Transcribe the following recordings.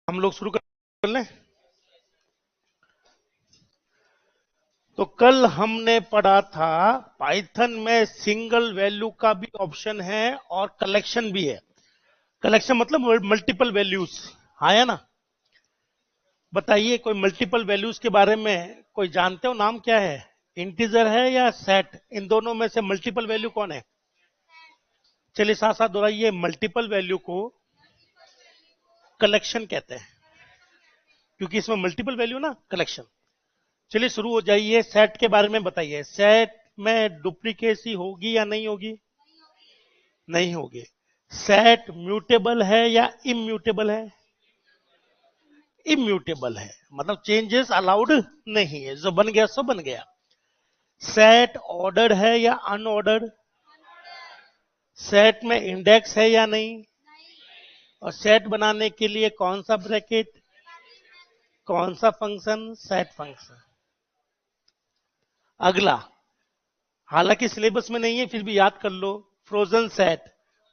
हम लोग शुरू कर लें। तो कल हमने पढ़ा था पाइथन में सिंगल वैल्यू का भी ऑप्शन है और कलेक्शन भी है। कलेक्शन मतलब मल्टीपल वैल्यूज। हाँ या ना? बताइए, कोई मल्टीपल वैल्यूज के बारे में कोई जानते हो? नाम क्या है? इंटीजर है या सेट? इन दोनों में से मल्टीपल वैल्यू कौन है? चलिए साथ साथ दोहराइए। मल्टीपल वैल्यू को कलेक्शन कहते हैं, क्योंकि इसमें मल्टीपल वैल्यू ना, कलेक्शन। चलिए शुरू हो जाइए। सेट के बारे में बताइए। सेट में डुप्लीकेसी होगी या नहीं होगी? नहीं होगी। सेट म्यूटेबल है या इम्यूटेबल है? इम्यूटेबल है, मतलब चेंजेस अलाउड नहीं है। जो बन गया सो बन गया। सेट ऑर्डर्ड है या अनऑर्डर्ड? सेट में इंडेक्स है या नहीं? और सेट बनाने के लिए कौन सा ब्रैकेट, कौन सा फंक्शन? Set function. अगला, हालांकि सिलेबस में नहीं है फिर भी याद कर लो। फ्रोजन सेट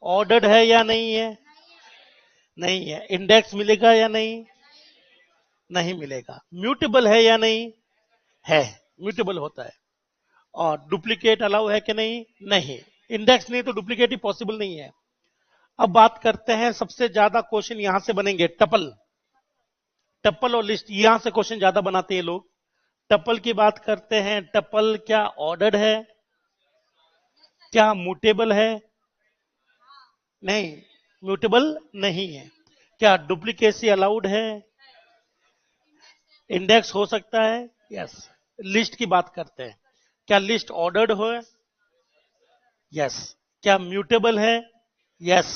ऑर्डर्ड है या नहीं है? नहीं है। इंडेक्स मिलेगा या नहीं? नहीं मिलेगा। म्यूटेबल है या नहीं? है, म्यूटेबल होता है। और डुप्लीकेट अलाउ है कि नहीं? नहीं। इंडेक्स नहीं तो डुप्लीकेट ही पॉसिबल नहीं है। अब बात करते हैं, सबसे ज्यादा क्वेश्चन यहां से बनेंगे। टपल, टपल और लिस्ट, यहां से क्वेश्चन ज्यादा बनाते हैं लोग। टपल की बात करते हैं। टपल क्या ऑर्डर्ड है? क्या म्यूटेबल है? नहीं, म्यूटेबल नहीं है। क्या डुप्लीकेसी अलाउड है? इंडेक्स हो सकता है? यस। लिस्ट की बात करते हैं। क्या लिस्ट ऑर्डर्ड हो? यस। क्या म्यूटेबल है? यस।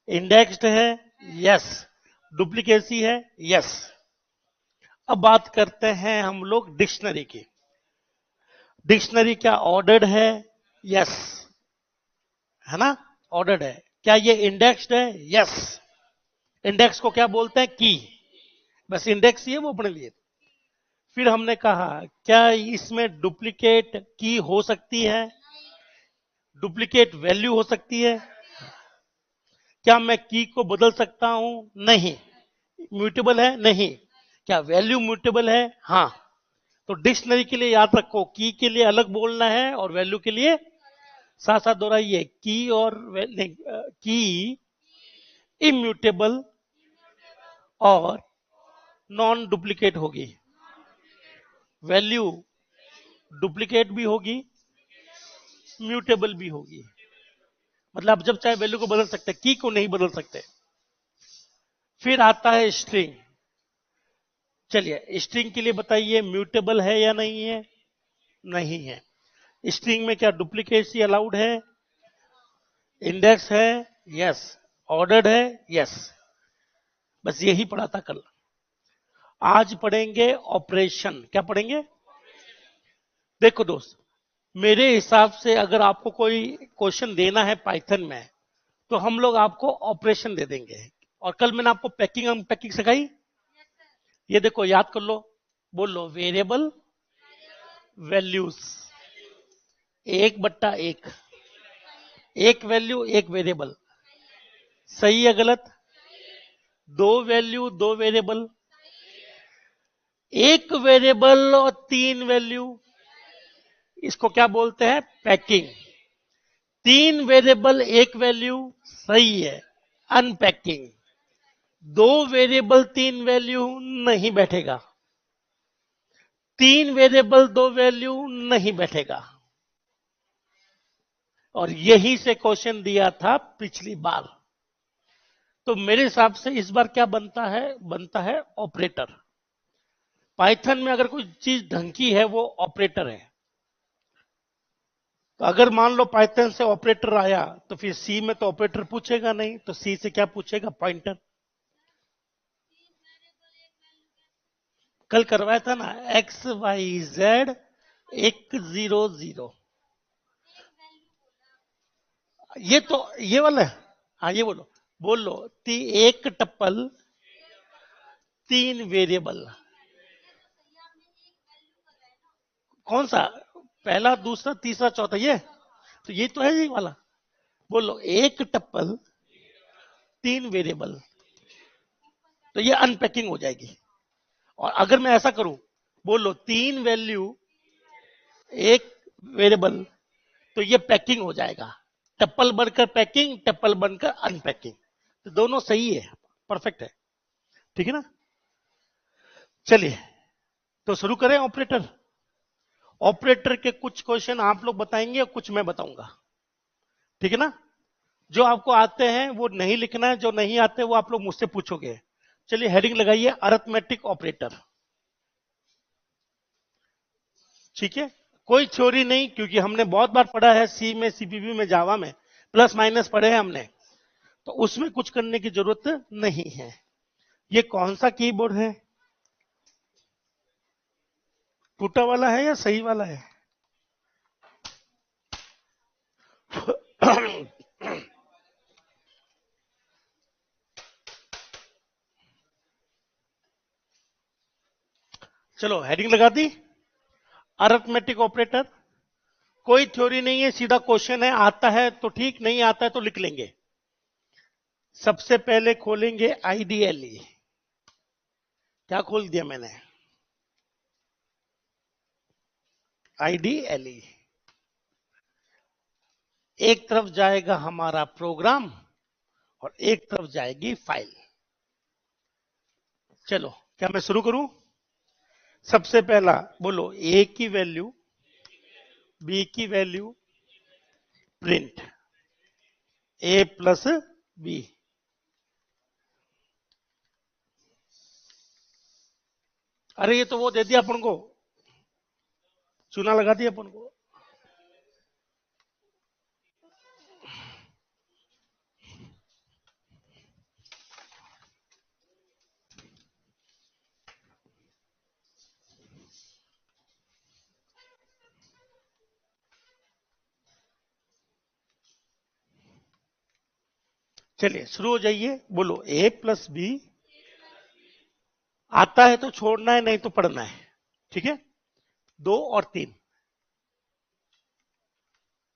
इंडेक्स्ड है? यस। डुप्लीकेसी है? यस। अब बात करते हैं हम लोग डिक्शनरी की। डिक्शनरी क्या ऑर्डर्ड है? यस, है ना? ऑर्डर्ड है। क्या ये इंडेक्स्ड है? यस। इंडेक्स को क्या बोलते हैं? की। बस इंडेक्स ही है वो अपने लिए। फिर हमने कहा, क्या इसमें डुप्लीकेट की हो सकती है? डुप्लीकेट वैल्यू हो सकती है? क्या मैं की को बदल सकता हूं? नहीं। म्यूटेबल है? नहीं। क्या वैल्यू म्यूटेबल है? हाँ। तो डिक्शनरी के लिए याद रखो, की के लिए अलग बोलना है और वैल्यू के लिए साथ साथ दोहराइए। की और की इम्यूटेबल और नॉन डुप्लीकेट होगी। वैल्यू डुप्लीकेट भी होगी, म्यूटेबल भी होगी। मतलब जब चाहे वैल्यू को बदल सकते, की को नहीं बदल सकते। फिर आता है स्ट्रिंग। चलिए स्ट्रिंग के लिए बताइए, म्यूटेबल है या नहीं है? नहीं है। स्ट्रिंग में क्या डुप्लीकेसी अलाउड है? इंडेक्स है? यस। ऑर्डर्ड है? यस। बस यही पढ़ा था कल। आज पढ़ेंगे ऑपरेशन। क्या पढ़ेंगे? देखो दोस्त, मेरे हिसाब से अगर आपको कोई क्वेश्चन देना है पाइथन में, तो हम लोग आपको ऑपरेशन दे देंगे। और कल मैंने आपको पैकिंग अनपैकिंग सिखाई। ये देखो, याद कर लो। बोलो, वेरिएबल वैल्यूज, 1/1। एक वैल्यू एक वेरिएबल। सही है गलत? दो वैल्यू दो वेरिएबल। एक वेरिएबल और तीन वैल्यू, इसको क्या बोलते हैं? पैकिंग। तीन वेरिएबल एक वैल्यू, सही है, अनपैकिंग। दो वेरिएबल तीन वैल्यू, नहीं बैठेगा। तीन वेरिएबल दो वैल्यू, नहीं बैठेगा। और यही से क्वेश्चन दिया था पिछली बार। तो मेरे हिसाब से इस बार क्या बनता है? बनता है ऑपरेटर। पाइथन में अगर कोई चीज ढंग की है वो ऑपरेटर है। तो अगर मान लो पाइथन से ऑपरेटर आया, तो फिर सी में तो ऑपरेटर पूछेगा नहीं, तो सी से क्या पूछेगा? पॉइंटर। कल करवाया था ना, एक्स वाई जेड 100। ये तो ये वाला है। हाँ ये बोलो, बोलो। एक टप्पल तीन वेरिएबल। कौन सा? पहला दूसरा तीसरा चौथा, ये तो ये तो है ये वाला। बोलो, एक टप्पल तीन वेरिएबल। तो ये अनपैकिंग हो जाएगी। और अगर मैं ऐसा करूं, बोलो 3 वैल्यू एक वेरिएबल, तो ये पैकिंग हो जाएगा। टप्पल बनकर पैकिंग, टप्पल बनकर अनपैकिंग, तो दोनों सही है, परफेक्ट है। ठीक है ना। चलिए तो शुरू करें ऑपरेटर। ऑपरेटर के कुछ क्वेश्चन आप लोग बताएंगे और कुछ मैं बताऊंगा। ठीक है ना। जो आपको आते हैं वो नहीं लिखना है, जो नहीं आते वो आप लोग मुझसे पूछोगे। चलिए हेडिंग लगाइए, अरिथमेटिक ऑपरेटर। ठीक है। कोई थ्योरी नहीं, क्योंकि हमने बहुत बार पढ़ा है सी में, सीपीपी में, जावा में प्लस माइनस पढ़े हैं हमने, तो उसमें कुछ करने की जरूरत नहीं है। ये कौन सा कीबोर्ड है, टूटा वाला है या सही वाला है? चलो हेडिंग लगा दी, अरिथमेटिक ऑपरेटर। कोई थ्योरी नहीं है, सीधा क्वेश्चन है, आता है तो ठीक, नहीं आता है तो लिख लेंगे। सबसे पहले खोलेंगे आईडीएलई। क्या खोल दिया मैंने? आईडीएलई। एक तरफ जाएगा हमारा प्रोग्राम और एक तरफ जाएगी फाइल। चलो क्या मैं शुरू करूं? सबसे पहला बोलो, ए की वैल्यू, बी की वैल्यू, प्रिंट ए प्लस बी। अरे ये तो वो दे दिया अपन को, चूना लगा दिया अपन को। चलिए शुरू हो जाइए, बोलो ए प्लस बी। आता है तो छोड़ना है, नहीं तो पढ़ना है। ठीक है। 2 और 3।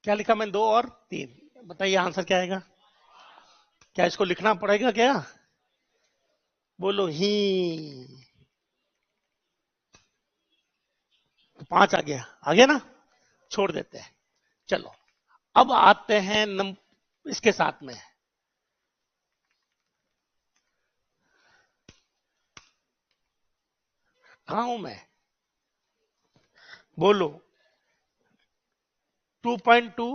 क्या लिखा मैंने? 2 और 3। बताइए आंसर क्या आएगा? क्या इसको लिखना पड़ेगा क्या? बोलो ही। 5 आ गया ना, छोड़ देते हैं। चलो अब आते हैं इसके साथ में। कहां हूं मैं? बोलो 2.2,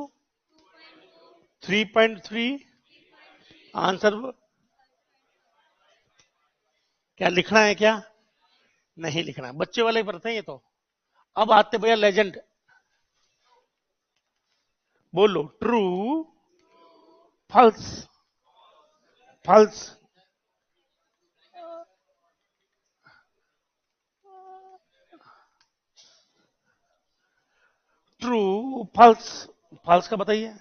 3.3। आंसर क्या लिखना है? क्या नहीं लिखना है? बच्चे वाले पढ़ते हैं ये तो। अब आते भैया लेजेंड। बोलो true, false, false, true, false. False का बताइए।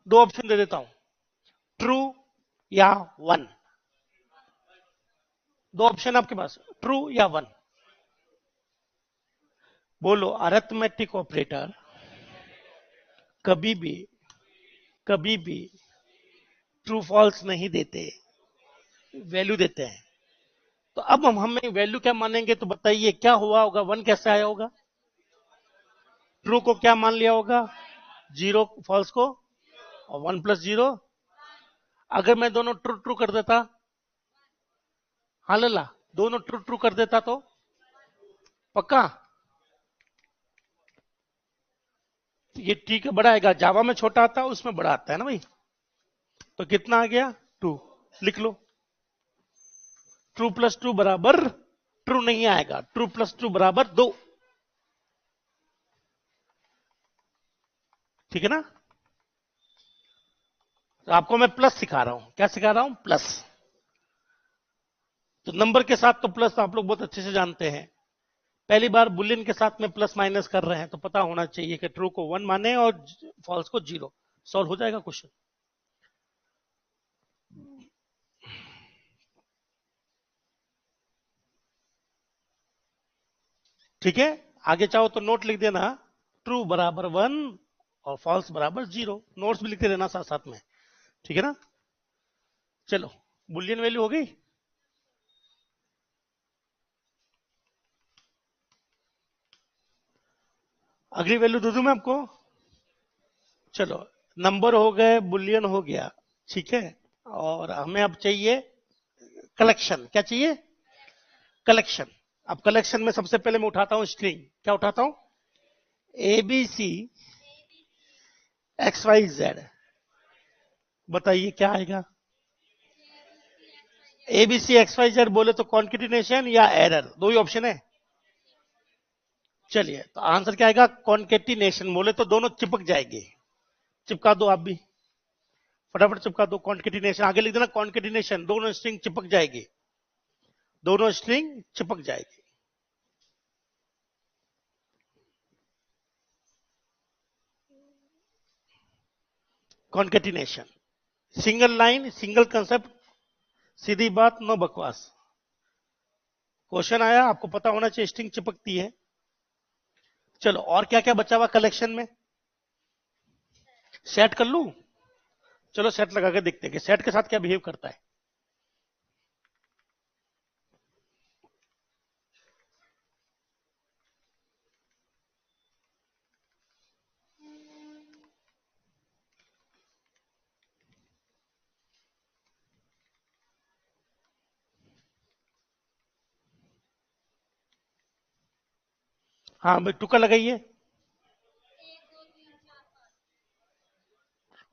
2 ऑप्शन दे देता हूं, ट्रू या 1। 2 ऑप्शन आपके पास, ट्रू या 1। बोलो अरिथमेटिक ऑपरेटर कभी भी, कभी भी ट्रू फॉल्स नहीं देते, वैल्यू देते हैं। तो अब हम हमें वैल्यू क्या मानेंगे? तो बताइए क्या हुआ होगा? 1 कैसे आया होगा? ट्रू को क्या मान लिया होगा? 0 फॉल्स को, और 1 प्लस 0। अगर मैं दोनों ट्रू ट्रू कर देता, हाँ लला, दोनों ट्रू ट्रू कर देता तो पक्का ये ठीक है, बड़ा आएगा। जावा में छोटा आता है, उसमें बड़ा आता है ना भाई। तो कितना आ गया? 2। लिख लो। ट्रू प्लस ट्रू बराबर ट्रू नहीं आएगा, ट्रू प्लस ट्रू बराबर 2। ठीक है ना। तो आपको मैं प्लस सिखा रहा हूं। क्या सिखा रहा हूं? प्लस। तो नंबर के साथ तो प्लस आप लोग बहुत अच्छे से जानते हैं। पहली बार बुलियन के साथ में प्लस माइनस कर रहे हैं, तो पता होना चाहिए कि ट्रू को 1 माने और फॉल्स को 0। सॉल्व हो जाएगा क्वेश्चन। ठीक है। आगे चाहो तो नोट लिख देना, ट्रू बराबर 1 और फॉल्स बराबर 0। नोट्स भी लिखते रहना साथ साथ में। ठीक है ना। चलो बुलियन वैल्यू हो गई। अगली वैल्यू दे दूं मैं आपको। चलो नंबर हो गए, बुलियन हो गया, ठीक है। और हमें अब चाहिए कलेक्शन। क्या चाहिए? कलेक्शन। अब कलेक्शन में सबसे पहले मैं उठाता हूं स्ट्रिंग। क्या उठाता हूं? ABC XYZ। बताइए क्या आएगा? ABC XYZ बोले तो कॉन्केटिनेशन या एरर, दो ही ऑप्शन है। चलिए तो आंसर क्या आएगा? कॉन्केटिनेशन। बोले तो दोनों चिपक जाएंगे। चिपका दो आप भी, फटाफट चिपका दो। कॉन्केटिनेशन आगे लिख देना, कॉन्केटिनेशन, दोनों स्ट्रिंग चिपक जाएगी, दोनों स्ट्रिंग चिपक जाएगी। Concatenation, single line, single concept, सीधी बात, नो बकवास। क्वेश्चन आया, आपको पता होना चाहिए स्ट्रिंग चिपकती है। चलो और क्या क्या बचा हुआ कलेक्शन में? सेट कर लूं? चलो सेट लगा के देखते हैं कि सेट के साथ क्या बिहेव करता है। हाँ भाई टुका लगाइए।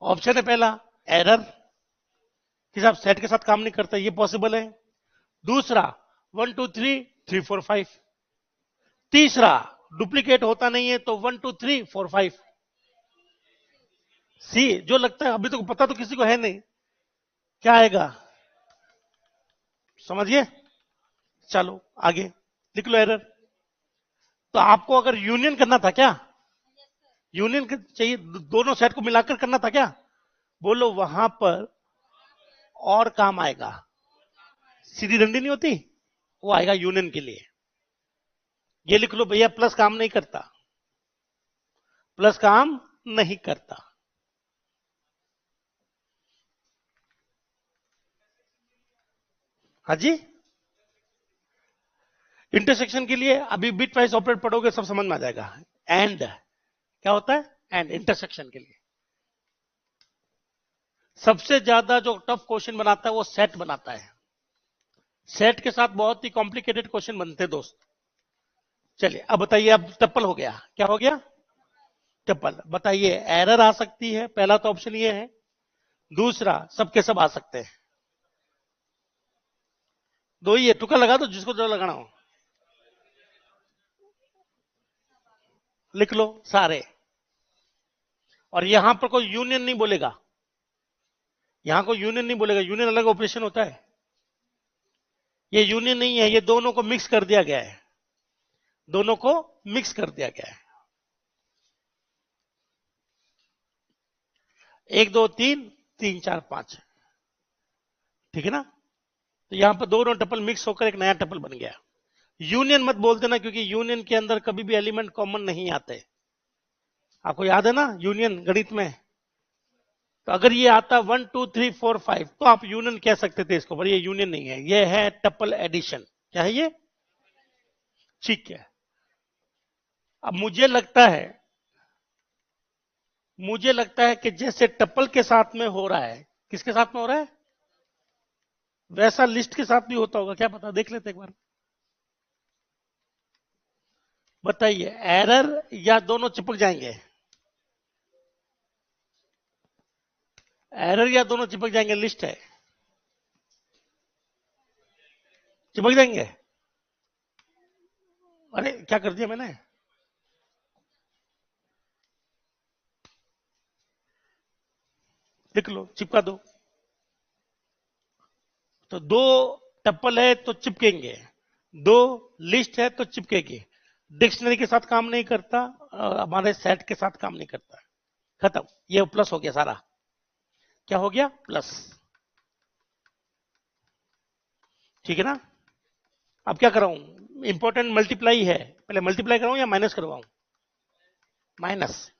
ऑप्शन है पहला एरर, कि साहब सेट के साथ काम नहीं करता, ये पॉसिबल है। दूसरा 1 2 3 3 4 5। तीसरा डुप्लीकेट होता नहीं है तो 1 2 3 4 5। सी जो लगता है, अभी तो पता तो किसी को है नहीं, क्या आएगा समझिए। चलो आगे लिख लो एरर। तो आपको अगर यूनियन करना था क्या? यूनियन चाहिए, दोनों सेट को मिलाकर करना था क्या? बोलो वहां पर और काम आएगा। सीधी डंडी नहीं होती, वो आएगा यूनियन के लिए। ये लिख लो भैया, प्लस काम नहीं करता, प्लस काम नहीं करता। हाँ जी, इंटरसेक्शन के लिए अभी बिट वाइज ऑपरेट पढ़ोगे सब समझ में आ जाएगा। एंड क्या होता है? एंड इंटरसेक्शन के लिए सबसे ज्यादा जो टफ क्वेश्चन बनाता है वो सेट बनाता है। सेट के साथ बहुत ही कॉम्प्लिकेटेड क्वेश्चन बनते हैं दोस्त। चलिए अब बताइए, अब टप्पल हो गया। क्या हो गया? टप्पल। बताइए एरर आ सकती है, पहला तो ऑप्शन ये है। दूसरा सबके सब आ सकते हैं। दो ही है, टुका लगा दो जिसको जो लगाना हो, लिख लो सारे। और यहां पर कोई यूनियन नहीं बोलेगा, यहां कोई यूनियन नहीं बोलेगा, यूनियन अलग ऑपरेशन होता है। ये यूनियन नहीं है, ये दोनों को मिक्स कर दिया गया है, दोनों को मिक्स कर दिया गया है। 1 2 3 3 4 5, ठीक है ना। तो यहां पर दोनों टपल मिक्स होकर एक नया टपल बन गया। यूनियन मत बोल देना, क्योंकि यूनियन के अंदर कभी भी एलिमेंट कॉमन नहीं आते। आपको याद है ना यूनियन गणित में? तो अगर ये आता 1 2 3 4 5 तो आप यूनियन कह सकते थे इसको, पर ये यूनियन नहीं है, ये है टपल एडिशन। क्या है ये? ठीक है। अब मुझे लगता है कि जैसे टपल के साथ में हो रहा है, किसके साथ में हो रहा है, वैसा लिस्ट के साथ भी होता होगा। क्या पता, देख लेते एक बार। बताइए एरर या दोनों चिपक जाएंगे? एरर या दोनों चिपक जाएंगे, लिस्ट है, चिपक जाएंगे। अरे क्या कर दिया मैंने? लिख लो, चिपका दो। तो दो टप्पल है तो चिपकेंगे, दो लिस्ट है तो चिपकेगी। डिक्शनरी के साथ काम नहीं करता, हमारे सेट के साथ काम नहीं करता। खत्म, ये प्लस हो गया सारा। क्या हो गया? प्लस। ठीक है ना। अब क्या कराऊं? इंपॉर्टेंट मल्टीप्लाई है, पहले मल्टीप्लाई कराऊं या माइनस करवाऊं? माइनस।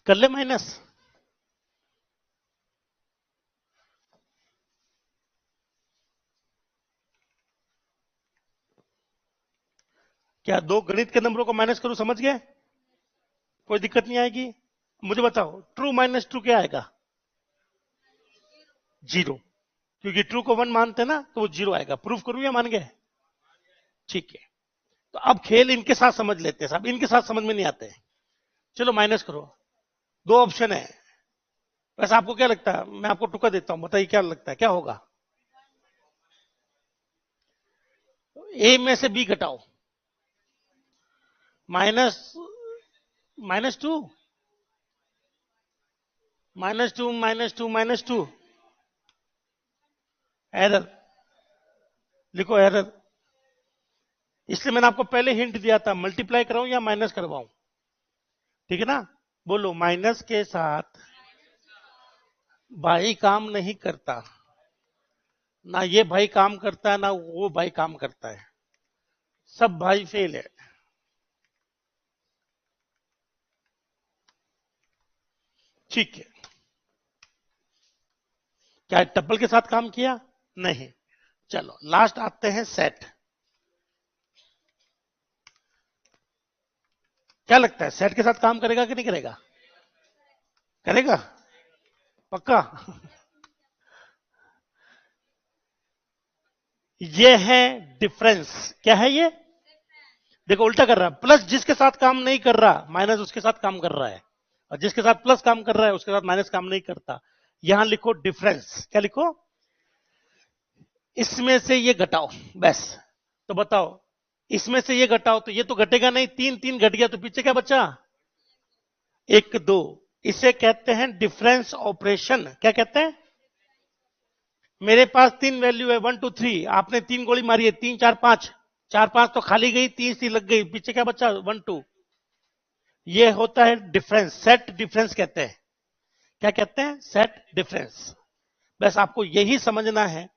कर ले माइनस। क्या दो गणित के नंबरों को माइनस करूं, समझ गए? कोई दिक्कत नहीं आएगी। मुझे बताओ ट्रू माइनस ट्रू क्या आएगा? जीरो, क्योंकि ट्रू को वन मानते हैं ना, तो वो जीरो आएगा। प्रूफ करूं या मान गए? ठीक है, तो अब खेल इनके साथ समझ लेते हैं साहब, इनके साथ समझ में नहीं आते। चलो माइनस करो, दो ऑप्शन है। वैसे आपको क्या लगता है? मैं आपको टुका देता हूं, बताइए क्या लगता है क्या होगा? ए में से बी घटाओ। Minus minus two, minus two, minus two, minus two. Error, लिखो एरर। इसलिए मैंने आपको पहले हिंट दिया था, मल्टीप्लाई कराऊं या माइनस करवाऊं? ठीक है ना? बोलो, माइनस के साथ भाई काम नहीं करता, ना ये भाई काम करता है ना वो भाई काम करता है, सब भाई फेल है। ठीक है, क्या टप्पल के साथ काम किया? नहीं। चलो लास्ट आते हैं सेट। क्या लगता है सेट के साथ काम करेगा कि नहीं करेगा? करेगा पक्का? ये है डिफरेंस। क्या है ये? देखो उल्टा कर रहा है, प्लस जिसके साथ काम नहीं कर रहा माइनस उसके साथ काम कर रहा है, और जिसके साथ प्लस काम कर रहा है उसके साथ माइनस काम नहीं करता। यहां लिखो डिफरेंस। क्या लिखो? इसमें से ये घटाओ बस। तो बताओ, इसमें से ये घटाओ तो ये तो घटेगा नहीं, तीन तीन घट गया तो पीछे क्या बचा? एक दो। इसे कहते हैं डिफरेंस ऑपरेशन। क्या कहते हैं? मेरे पास तीन वैल्यू है, वन टू थ्री, आपने तीन गोली मारी है, तीन चार पांच, चार पांच तो खाली गई, तीन सी लग गई, पीछे क्या बचा? One two. ये होता है डिफरेंस, सेट डिफरेंस कहते हैं। क्या कहते हैं? Set difference. बस आपको यही समझना है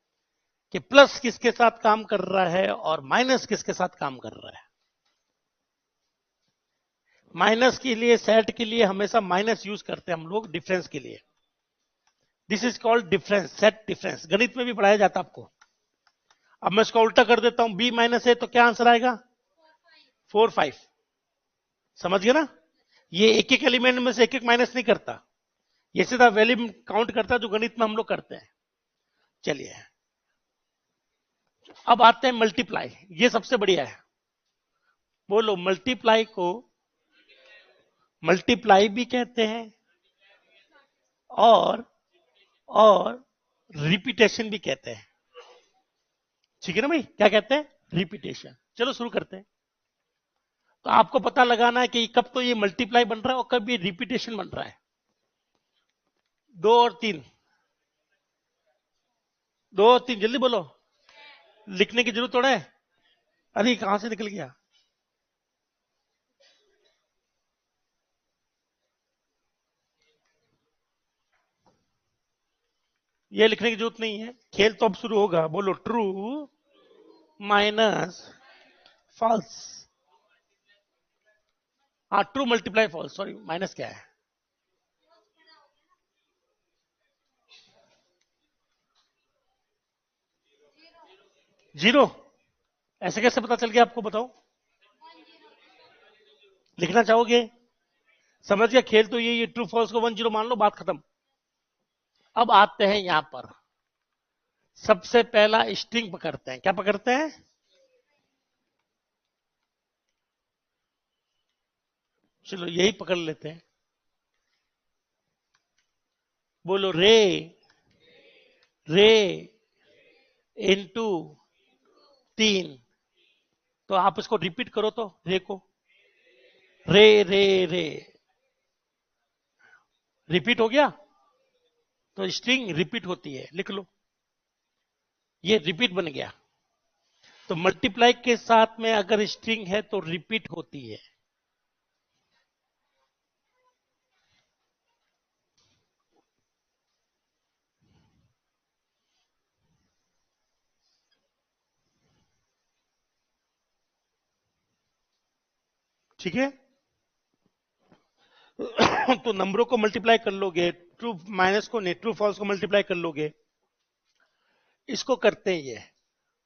कि प्लस किसके साथ काम कर रहा है और माइनस किसके साथ काम कर रहा है। माइनस के लिए, सेट के लिए हमेशा माइनस यूज करते हैं हम लोग, डिफरेंस के लिए। This is called difference, set difference. गणित में भी पढ़ाया जाता है आपको। अब मैं इसको उल्टा कर देता हूं, बी माइनस है तो क्या आंसर आएगा? Four five. समझ गए ना? ये एक एक एलिमेंट में से एक एक माइनस नहीं करता, ये सीधा वैल्यू काउंट करता है जो गणित में हम लोग करते हैं। चलिए अब आते हैं मल्टीप्लाई, ये सबसे बढ़िया है। बोलो, मल्टीप्लाई को मल्टीप्लाई भी कहते हैं और और रिपीटेशन भी कहते हैं। ठीक है ना भाई? क्या कहते हैं? रिपीटेशन। चलो शुरू करते हैं। तो आपको पता लगाना है कि कब तो ये मल्टीप्लाई बन रहा है और कब ये रिपीटेशन बन रहा है। दो और तीन, दो और तीन, जल्दी बोलो। लिखने की जरूरत थोड़ा है। अरे कहां से निकल गया? ये लिखने की जरूरत नहीं है, खेल तो अब शुरू होगा। बोलो, ट्रू माइनस फॉल्स। हाँ, true multiply false, sorry minus क्या है? जीरो। ऐसे कैसे पता चल गया आपको, बताओ? लिखना चाहोगे? समझ गया खेल तो ये ट्रू फॉल्स को वन जीरो मान लो, बात खत्म। अब आते हैं यहां पर, सबसे पहला स्ट्रिंग पकड़ते हैं। क्या पकड़ते हैं? चलो यही पकड़ लेते हैं। बोलो, रे रे इनटू तीन। तो आप इसको रिपीट करो तो, रे को, रे रे रे, रिपीट हो गया। तो स्ट्रिंग रिपीट होती है, लिख लो, ये रिपीट बन गया। तो मल्टीप्लाई के साथ में अगर स्ट्रिंग है तो रिपीट होती है। ठीक है? तो नंबरों को मल्टीप्लाई कर लोगे, ट्रू माइनस को नहीं, ट्रू फॉल्स को मल्टीप्लाई कर लोगे। इसको करते हैं ये।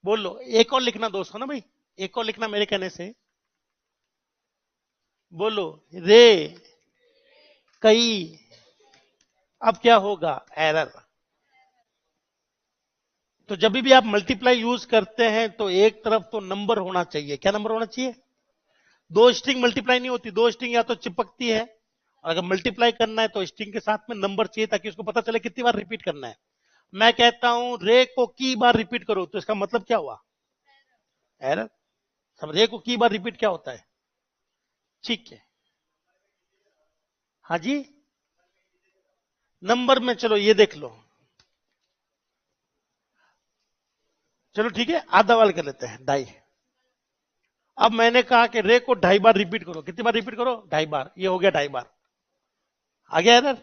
बोलो एक और लिखना दोस्तों ना भाई, एक और लिखना मेरे कहने से। बोलो रे कई। अब क्या होगा? एरर। तो जब भी आप मल्टीप्लाई यूज करते हैं तो एक तरफ तो नंबर होना चाहिए। क्या नंबर होना चाहिए? दो स्ट्रिंग मल्टीप्लाई नहीं होती, दो स्ट्रिंग या तो चिपकती है, और अगर मल्टीप्लाई करना है तो स्ट्रिंग के साथ में नंबर चाहिए ताकि उसको पता चले कितनी बार रिपीट करना है। मैं कहता हूं रे को की बार रिपीट करो, तो इसका मतलब क्या हुआ? एरर। समझ? रे को की बार रिपीट क्या होता है? ठीक है। हाँ जी, नंबर में चलो ये देख लो। चलो ठीक है, आधा वाल कर लेते हैं, ढाई। अब मैंने कहा कि रे को 2.5 बार रिपीट करो। कितनी बार रिपीट करो? 2.5 बार। ये हो गया 2.5 बार। आ गया एरर?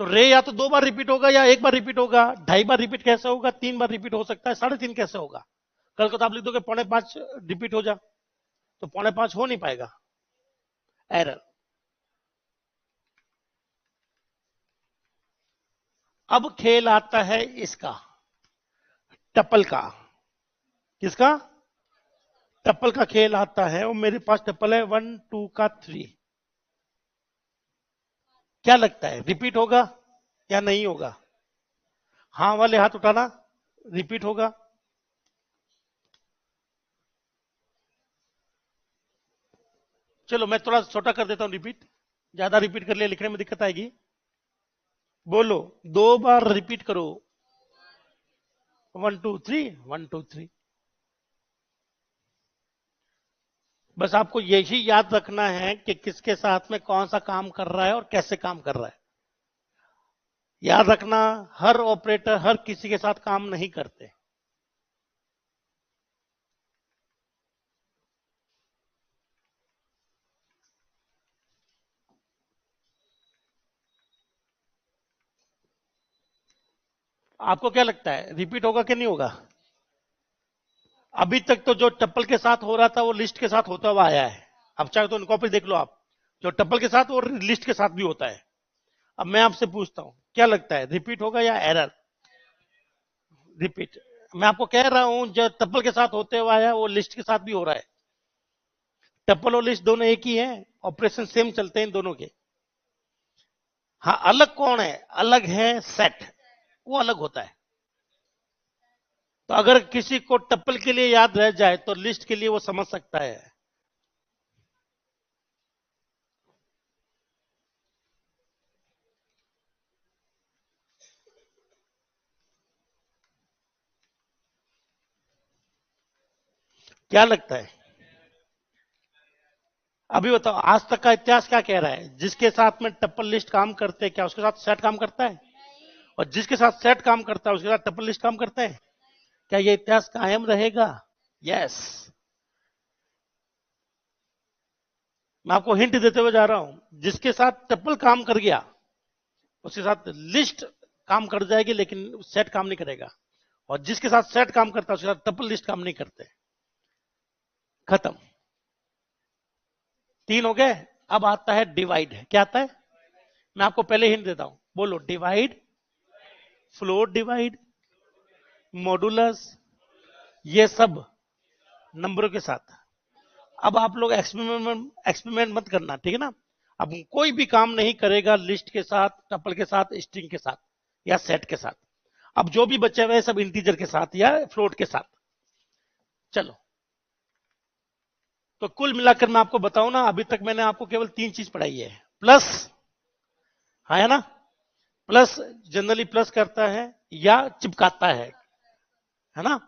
तो रे या तो 2 बार रिपीट होगा या 1 बार रिपीट होगा। 2.5 बार रिपीट कैसे होगा? 3 बार रिपीट हो सकता है। 3.5 कैसे होगा? कल को तो आप लिख दोगे 4.5 रिपीट हो जा, तो 4.5 हो नहीं पाएगा। एरर। अब खेल आता है इसका, टपल का। किसका? टप्पल का खेल आता है। और मेरे पास टप्पल है 1 2 का 3। क्या लगता है रिपीट होगा या नहीं होगा? हाँ वाले हाथ उठाना। रिपीट होगा? चलो मैं थोड़ा छोटा कर देता हूं रिपीट, ज्यादा रिपीट कर लिया लिखने में दिक्कत आएगी। बोलो 2 बार रिपीट करो। 1 2 3, 1 2 3। बस आपको यही याद रखना है कि किसके साथ में कौन सा काम कर रहा है और कैसे काम कर रहा है। याद रखना, हर ऑपरेटर हर किसी के साथ काम नहीं करते। आपको क्या लगता है रिपीट होगा कि नहीं होगा? अभी तक तो जो टप्पल के साथ हो रहा था वो लिस्ट के साथ होता हुआ आया है। अब चाहे तो कॉपी देख लो आप, जो टप्पल के साथ और लिस्ट के साथ भी होता है। अब मैं आपसे पूछता हूं क्या लगता है रिपीट होगा या एरर? रिपीट। मैं आपको कह रहा हूं जो टप्पल के साथ होते हुआ आया वो लिस्ट के साथ भी हो रहा है। टप्पल और लिस्ट दोनों एक ही है, ऑपरेशन सेम चलते हैं इन दोनों के। हाँ, अलग कौन है? अलग है सेट, वो अलग होता है। तो अगर किसी को टप्पल के लिए याद रह जाए तो लिस्ट के लिए वो समझ सकता है। क्या लगता है? अभी बताओ आज तक का इतिहास क्या कह रहा है? जिसके साथ में टप्पल लिस्ट काम करते हैं क्या उसके साथ सेट काम करता है? और जिसके साथ सेट काम करता है उसके साथ टप्पल लिस्ट काम करता है? क्या ये इतिहास कायम रहेगा? यस। मैं आपको हिंट देते हुए जा रहा हूं, जिसके साथ टप्पल काम कर गया उसके साथ लिस्ट काम कर जाएगी लेकिन सेट काम नहीं करेगा। और जिसके साथ सेट काम करता है उसके साथ टप्पल लिस्ट काम नहीं करते। खत्म। 3 हो गए। अब आता है डिवाइड। क्या आता है? मैं आपको पहले हिंट देता हूं। बोलो डिवाइड, फ्लोट डिवाइड, मॉडुलस, ये सब नंबरों के साथ। अब आप लोग एक्सपेरिमेंट मत करना, ठीक है ना? अब कोई भी काम नहीं करेगा लिस्ट के साथ, टपल के साथ, स्ट्रिंग के साथ या सेट के साथ। अब जो भी बचे हुए सब इंटीजर के साथ या फ्लोट के साथ। चलो, तो कुल मिलाकर मैं आपको बताऊं ना, अभी तक मैंने आपको केवल 3 चीज पढ़ाई है। प्लस, हाँ है ना? प्लस जनरली प्लस करता है या चिपकाता है ना?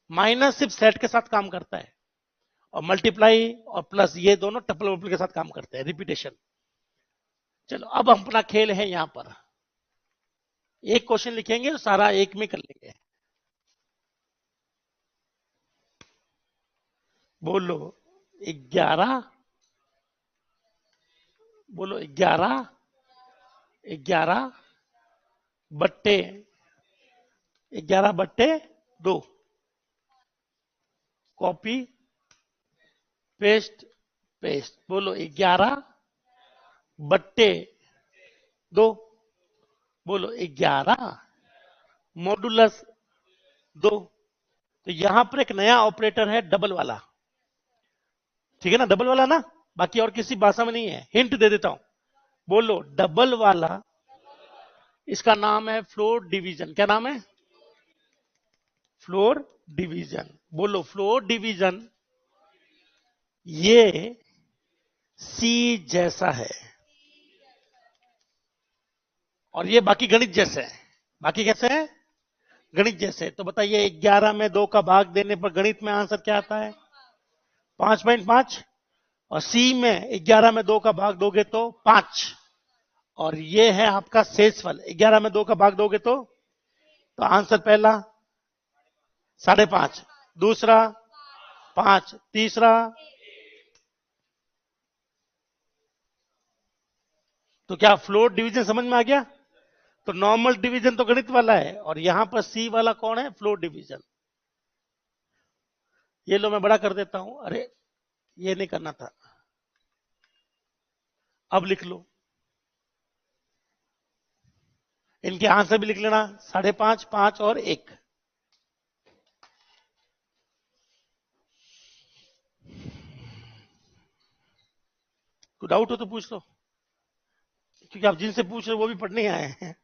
माइनस सिर्फ सेट के साथ काम करता है, और मल्टीप्लाई और प्लस ये दोनों टपल वपल के साथ काम करते हैं, रिपीटेशन। चलो अब हम अपना खेल है यहां पर। एक क्वेश्चन लिखेंगे तो सारा एक में कर लेंगे। बोलो 11। बोलो 11, 11 बट्टे 11/2। Copy paste paste. बोलो 11 बट्टे 2, बोलो 11 मॉडुलस 2। तो यहां पर एक नया ऑपरेटर है डबल वाला, ठीक है ना, डबल वाला ना, बाकी और किसी भाषा में नहीं है। हिंट दे देता हूं, बोलो डबल वाला, इसका नाम है फ्लोर डिवीजन। क्या नाम है? Floor division. बोलो फ्लोर डिवीजन ये सी जैसा है और ये बाकी गणित जैसे है। बाकी कैसे है? गणित जैसे। तो बताइए 11 में 2 का भाग देने पर गणित में आंसर क्या आता है? 5.5। और सी में 11 में 2 का भाग दोगे तो 5। और ये है आपका शेषफल, 11 में 2 का भाग दोगे तो आंसर पहला 5.5, दूसरा 5, तीसरा। तो क्या फ्लोर डिवीजन समझ में आ गया? तो नॉर्मल डिवीजन तो गणित वाला है और यहां पर सी वाला कौन है? Floor division. ये लो मैं बड़ा कर देता हूं, अरे ये नहीं करना था, अब लिख लो। इनके आंसर भी लिख लेना, 5.5, 5 और 1। कोई डाउट हो तो पूछ लो, क्योंकि आप जिनसे पूछ रहे हो वो भी पढ़ने आए हैं।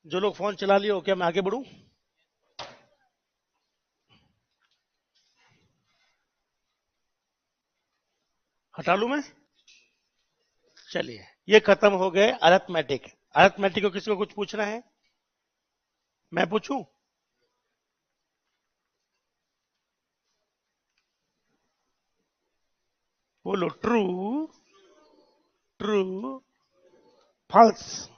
जो लोग फोन चला लिए हो, क्या मैं आगे बढ़ूं? हटा लूं मैं? चलिए, ये खत्म हो गए अरिथमेटिक। अरिथमेटिक को किसी को कुछ पूछना है? मैं पूछूं? बोलो ट्रू, ट्रू, फॉल्स।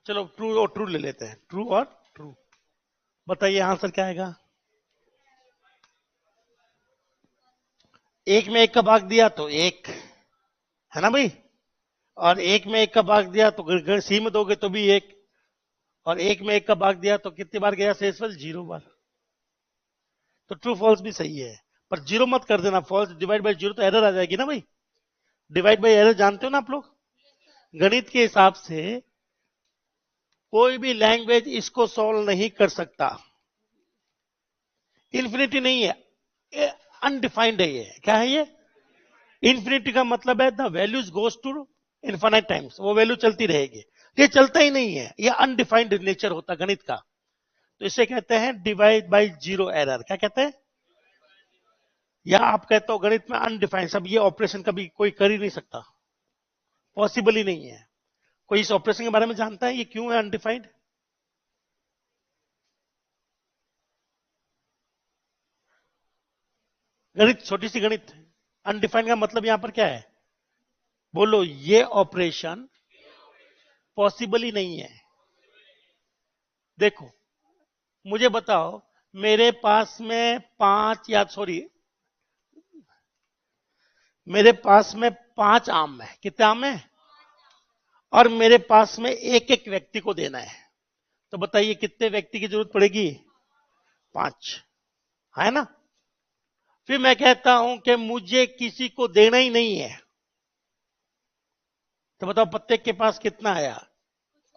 चलो ट्रू और ट्रू ले लेते हैं, ट्रू और ट्रू। बताइए आंसर क्या आएगा? 1 में 1 का भाग दिया तो 1, है ना भाई? और 1 में 1 का भाग दिया तो सी में दोगे तो भी 1। और 1 में 1 का भाग दिया तो कितनी बार गया शेषफल? 0 बार। तो ट्रू फॉल्स भी सही है, पर 0 मत कर देना, फॉल्स डिवाइड बाय 0 तो एरर आ जाएगी ना भाई। डिवाइड बाय एरर जानते हो ना आप लोग? गणित के हिसाब से कोई भी लैंग्वेज इसको सॉल्व नहीं कर सकता। इन्फिनिटी नहीं है, अनडिफाइंड है। ये क्या है? ये इन्फिनिटी का मतलब है the values goes to infinite times, वो वैल्यू चलती रहेगी। ये चलता ही नहीं है, ये अनडिफाइंड नेचर होता है गणित का। तो इसे कहते हैं डिवाइड बाय 0 एरर। क्या कहते हैं? या आप कहते हो गणित में अनडिफाइंड, सब ये ऑपरेशन कभी कोई कर ही नहीं सकता, पॉसिबल ही नहीं है। कोई इस ऑपरेशन के बारे में जानता है ये क्यों है अनडिफाइंड? गणित, छोटी सी गणित। अनडिफाइंड का मतलब यहां पर क्या है? बोलो ये ऑपरेशन पॉसिबल ही नहीं है। देखो मुझे बताओ, मेरे पास में 5 या सॉरी मेरे पास में 5 आम है। कितने आम है? और मेरे पास में एक एक व्यक्ति को देना है। तो बताइए कितने व्यक्ति की जरूरत पड़ेगी? 5, है ना? फिर मैं कहता हूं कि मुझे किसी को देना ही नहीं है, तो बताओ प्रत्येक के पास कितना आया?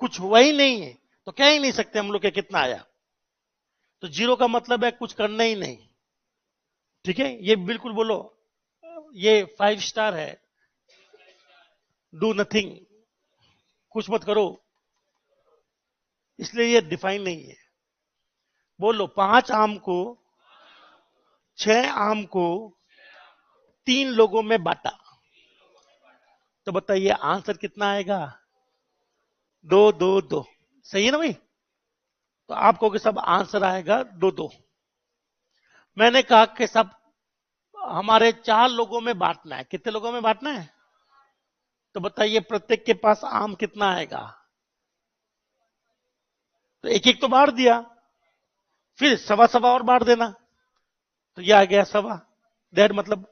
कुछ हुआ ही नहीं है, तो कह ही नहीं सकते हम लोग के कितना आया। तो 0 का मतलब है कुछ करना ही नहीं। ठीक है, ये बिल्कुल बोलो, ये 5 स्टार है, डू नथिंग, कुछ मत करो, इसलिए ये डिफाइन नहीं है। बोलो 5 आम को, 6 आम को 3 लोगों में बांटा, तो बताइए आंसर कितना आएगा? 2 2 2। सही है ना भाई? तो आप कहोगे सब आंसर आएगा 2 2। मैंने कहा कि सब हमारे 4 लोगों में बांटना है। कितने लोगों में बांटना है? तो बताइए प्रत्येक के पास आम कितना आएगा? तो एक एक तो बांट दिया, फिर सवा सवा और बांट देना, तो ये आ गया सवा, डेढ़ मतलब,